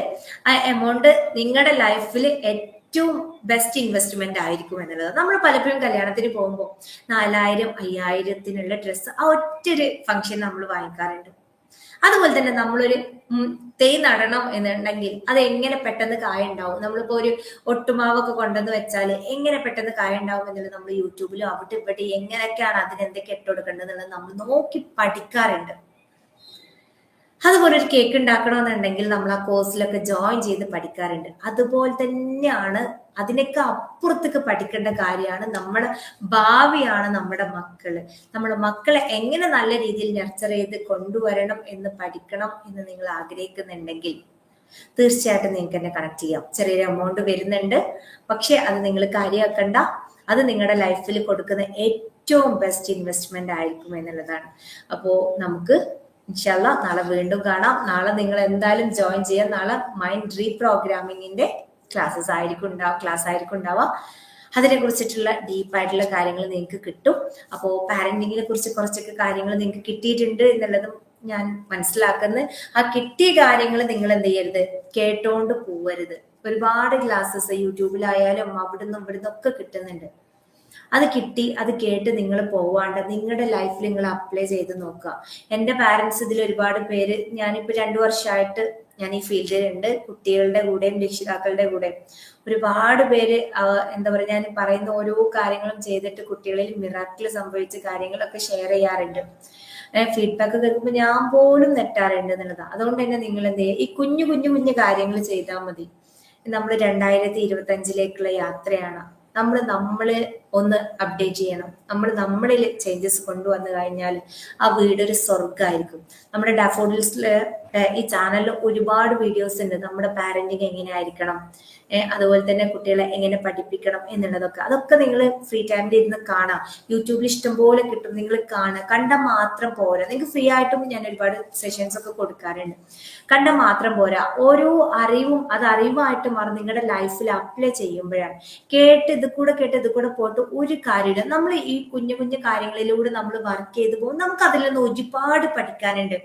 [SPEAKER 2] ആ എമൗണ്ട് നിങ്ങളുടെ ലൈഫിൽ ഏറ്റവും ബെസ്റ്റ് ഇൻവെസ്റ്റ്മെന്റ് ആയിരിക്കും എന്നുള്ളത്. നമ്മൾ പലപ്പോഴും കല്യാണത്തിന് പോകുമ്പോൾ 4000 5000 ഡ്രസ്സ് ആ ഒറ്റൊരു ഫംഗ്ഷൻ നമ്മൾ വാങ്ങിക്കാറുണ്ട്. അതുപോലെ തന്നെ നമ്മളൊരു തേ നടണം എന്നുണ്ടെങ്കിൽ അത് എങ്ങനെ പെട്ടെന്ന് കായ ഉണ്ടാവും, നമ്മളിപ്പോ ഒരു ഒട്ടുമാവൊക്കെ കൊണ്ടുവന്ന് വെച്ചാൽ എങ്ങനെ പെട്ടെന്ന് കായ ഉണ്ടാവും എന്നുള്ളത് നമ്മൾ യൂട്യൂബിലും അവിടെ ഇവിടെ എങ്ങനെയൊക്കെയാണ് അതിനെന്തൊക്കെ ഇട്ട് കൊടുക്കേണ്ടത് എന്നുള്ളത് നമ്മൾ നോക്കി പഠിക്കാറുണ്ട്. അതുപോലെ ഒരു കേക്ക് ഉണ്ടാക്കണമെന്നുണ്ടെങ്കിൽ നമ്മൾ ആ കോഴ്സിലൊക്കെ ജോയിൻ ചെയ്ത് പഠിക്കാറുണ്ട്. അതുപോലെ തന്നെയാണ് അതിനൊക്കെ അപ്പുറത്തേക്ക് പഠിക്കേണ്ട കാര്യമാണ് നമ്മുടെ ഭാവിയാണ് നമ്മുടെ മക്കള്. നമ്മുടെ മക്കളെ എങ്ങനെ നല്ല രീതിയിൽ നർച്ചർ ചെയ്ത് കൊണ്ടുവരണം എന്ന് പഠിക്കണം എന്ന് നിങ്ങൾ ആഗ്രഹിക്കുന്നുണ്ടെങ്കിൽ തീർച്ചയായിട്ടും നിങ്ങൾക്ക് എന്നെ കണക്ട് ചെയ്യാം. ചെറിയൊരു എമൗണ്ട് വരുന്നുണ്ട്, പക്ഷെ അത് നിങ്ങൾ കാര്യമാക്കണ്ട. അത് നിങ്ങളുടെ ലൈഫിൽ കൊടുക്കുന്ന ഏറ്റവും ബെസ്റ്റ് ഇൻവെസ്റ്റ്മെന്റ് ആയിരിക്കും എന്നുള്ളതാണ്. അപ്പോ നമുക്ക് ഇൻഷാല്ലാ നാളെ വീണ്ടും കാണാം. നാളെ നിങ്ങൾ എന്തായാലും ജോയിൻ ചെയ്യാം. നാളെ മൈൻഡ് റീപ്രോഗ്രാമിങ്ങിന്റെ ക്ലാസ് ആയിരിക്കും ഉണ്ടാവുക. അതിനെ കുറിച്ചിട്ടുള്ള ഡീപ്പായിട്ടുള്ള കാര്യങ്ങൾ നിങ്ങൾക്ക് കിട്ടും. അപ്പോൾ പാരന്റിങ്ങിനെ കുറിച്ച് കുറച്ചൊക്കെ കാര്യങ്ങൾ നിങ്ങൾക്ക് കിട്ടിയിട്ടുണ്ട് എന്നുള്ളതും ഞാൻ മനസ്സിലാക്കുന്നത്. ആ കിട്ടിയ കാര്യങ്ങൾ നിങ്ങൾ എന്ത് ചെയ്യരുത്, കേട്ടോണ്ട് പോവരുത്. ഒരുപാട് ക്ലാസ്സസ് യൂട്യൂബിലായാലും അവിടുന്ന് ഇവിടുന്ന് ഒക്കെ കിട്ടുന്നുണ്ട്. അത് കിട്ടി, അത് കേട്ട് നിങ്ങൾ പോവാണ്ട് നിങ്ങളുടെ ലൈഫിൽ നിങ്ങൾ അപ്ലൈ ചെയ്ത് നോക്കുക. എൻ്റെ പാരന്റ്സ് ഇതിൽ ഒരുപാട് പേര്, ഞാനിപ്പോൾ 2 വർഷമായിട്ട് ഞാൻ ഈ ഫീൽഡിലുണ്ട്. കുട്ടികളുടെ കൂടെയും രക്ഷിതാക്കളുടെ കൂടെ ഒരുപാട് പേര് എന്താ പറയുക, ഞാൻ പറയുന്ന ഓരോ കാര്യങ്ങളും ചെയ്തിട്ട് കുട്ടികളിൽ മിറാക്കിൾ സംഭവിച്ച കാര്യങ്ങളൊക്കെ ഷെയർ ചെയ്യാറുണ്ട്. ഫീഡ്ബാക്ക് കേൾക്കുമ്പോൾ ഞാൻ പോലും നെറ്റാറുണ്ട് എന്നുള്ളതാണ്. അതുകൊണ്ട് തന്നെ നിങ്ങൾ എന്ത് ചെയ്യുക, ഈ കുഞ്ഞു കുഞ്ഞു കുഞ്ഞു കാര്യങ്ങൾ ചെയ്താൽ മതി. നമ്മൾ 2025 യാത്രയാണ്. നമ്മള് ഒന്ന് അപ്ഡേറ്റ് ചെയ്യണം. നമ്മളിൽ ചേഞ്ചസ് കൊണ്ടുവന്നു കഴിഞ്ഞാൽ ആ വീടൊരു സ്വർഗമായിരിക്കും. നമ്മുടെ ഡാഫോഡിൽസില് ഈ ചാനലിൽ ഒരുപാട് വീഡിയോസ് ഉണ്ട്. നമ്മുടെ പാരന്റിങ് എങ്ങനെ ആയിരിക്കണം, അതുപോലെ തന്നെ കുട്ടികളെ എങ്ങനെ പഠിപ്പിക്കണം എന്നുള്ളതൊക്കെ. അതൊക്കെ നിങ്ങൾ ഫ്രീ ടൈമിൽ ഇരുന്ന് കാണാം. യൂട്യൂബിൽ ഇഷ്ടംപോലെ കിട്ടും, നിങ്ങൾ കാണുക. കണ്ടാൽ മാത്രം പോരാ. നിങ്ങൾക്ക് ഫ്രീ ആയിട്ടും ഞാൻ ഒരുപാട് സെഷൻസ് ഒക്കെ കൊടുക്കാറുണ്ട്. കണ്ടാൽ മാത്രം പോരാ, ഓരോ അറിവും അത് അറിവായിട്ട് മാറി നിങ്ങളുടെ ലൈഫിൽ അപ്ലൈ ചെയ്യുമ്പോഴാണ്. കേട്ട് ഇത് കൂടെ പോയിട്ട് ഒരു കാര്യമില്ല. നമ്മൾ ഈ കുഞ്ഞു കുഞ്ഞു കാര്യങ്ങളിലൂടെ നമ്മൾ വർക്ക് ചെയ്ത് പോകും. നമുക്ക് അതിൽ നിന്ന് ഒരുപാട് പഠിക്കാനുണ്ട്,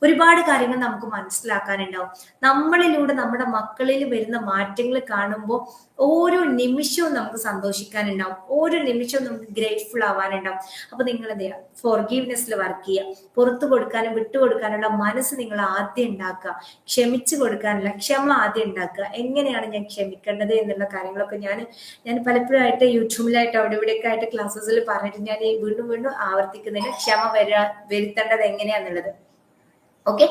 [SPEAKER 2] ഒരുപാട് കാര്യങ്ങൾ നമുക്ക് മനസ്സിലാക്കാനുണ്ടാവും. നമ്മളിലൂടെ നമ്മുടെ മക്കളിൽ വരുന്ന മാറ്റങ്ങൾ കാണുമ്പോൾ ഓരോ നിമിഷവും നമുക്ക് സന്തോഷിക്കാനുണ്ടാവും, ഓരോ നിമിഷവും നമുക്ക് ഗ്രേറ്റ്ഫുൾ ആവാനുണ്ടാവും. അപ്പൊ നിങ്ങൾ എന്ത് ചെയ്യുക, ഫോർഗീവ്നെസ്സിൽ വർക്ക് ചെയ്യുക. പുറത്തു കൊടുക്കാനും വിട്ടുകൊടുക്കാനുള്ള മനസ്സ് നിങ്ങൾ ആദ്യം ഉണ്ടാക്കുക. ക്ഷമിച്ചു കൊടുക്കാനുള്ള ക്ഷമ ആദ്യം ഉണ്ടാക്കുക. എങ്ങനെയാണ് ഞാൻ ക്ഷമിക്കേണ്ടത് എന്നുള്ള കാര്യങ്ങളൊക്കെ ഞാൻ പലപ്പോഴായിട്ട് യൂട്യൂബിലായിട്ട് അവിടെ ഇവിടെയൊക്കെ ആയിട്ട് ക്ലാസ്സസിൽ പറഞ്ഞിട്ട് ഞാൻ വീണ്ടും ആവർത്തിക്കുന്നില്ല. ക്ഷമ വരുത്തേണ്ടത് എങ്ങനെയാന്നുള്ളത്. ഓക്കെ.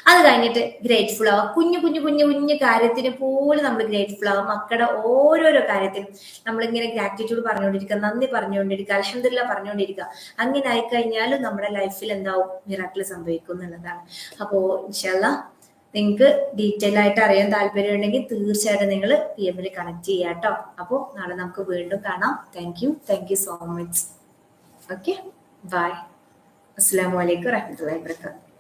[SPEAKER 2] അത് കഴിഞ്ഞിട്ട് ഗ്രേറ്റ്ഫുൾ ആവുക. കുഞ്ഞു കുഞ്ഞു കുഞ്ഞു കുഞ്ഞു കാര്യത്തിന് പോലും നമ്മൾ ഗ്രേറ്റ്ഫുൾ ആവുക. മക്കളുടെ ഓരോരോ കാര്യത്തിനും നമ്മളിങ്ങനെ ഗ്രാറ്റിറ്റ്യൂഡ് പറഞ്ഞുകൊണ്ടിരിക്കുക, നന്ദി പറഞ്ഞുകൊണ്ടിരിക്കുക, അൽഹംദുലില്ലാ പറഞ്ഞുകൊണ്ടിരിക്കുക. അങ്ങനെ ആയിക്കഴിഞ്ഞാലും നമ്മുടെ ലൈഫിൽ എന്താവും, മിറാക്കിൾ സംഭവിക്കും എന്നുള്ളതാണ്. അപ്പോ ഇൻഷാ അല്ലാഹ് നിങ്ങൾക്ക് ഡീറ്റെയിൽ ആയിട്ട് അറിയാൻ താല്പര്യം ഉണ്ടെങ്കിൽ തീർച്ചയായിട്ടും നിങ്ങൾ PM കണക്ട് ചെയ്യാം കേട്ടോ. അപ്പോൾ നാളെ നമുക്ക് വീണ്ടും കാണാം. Thank you so much. Okay, bye. അസ്സലാമു അലൈക്കും വറഹ്മത്തുള്ളാഹി വബറകാതുഹു.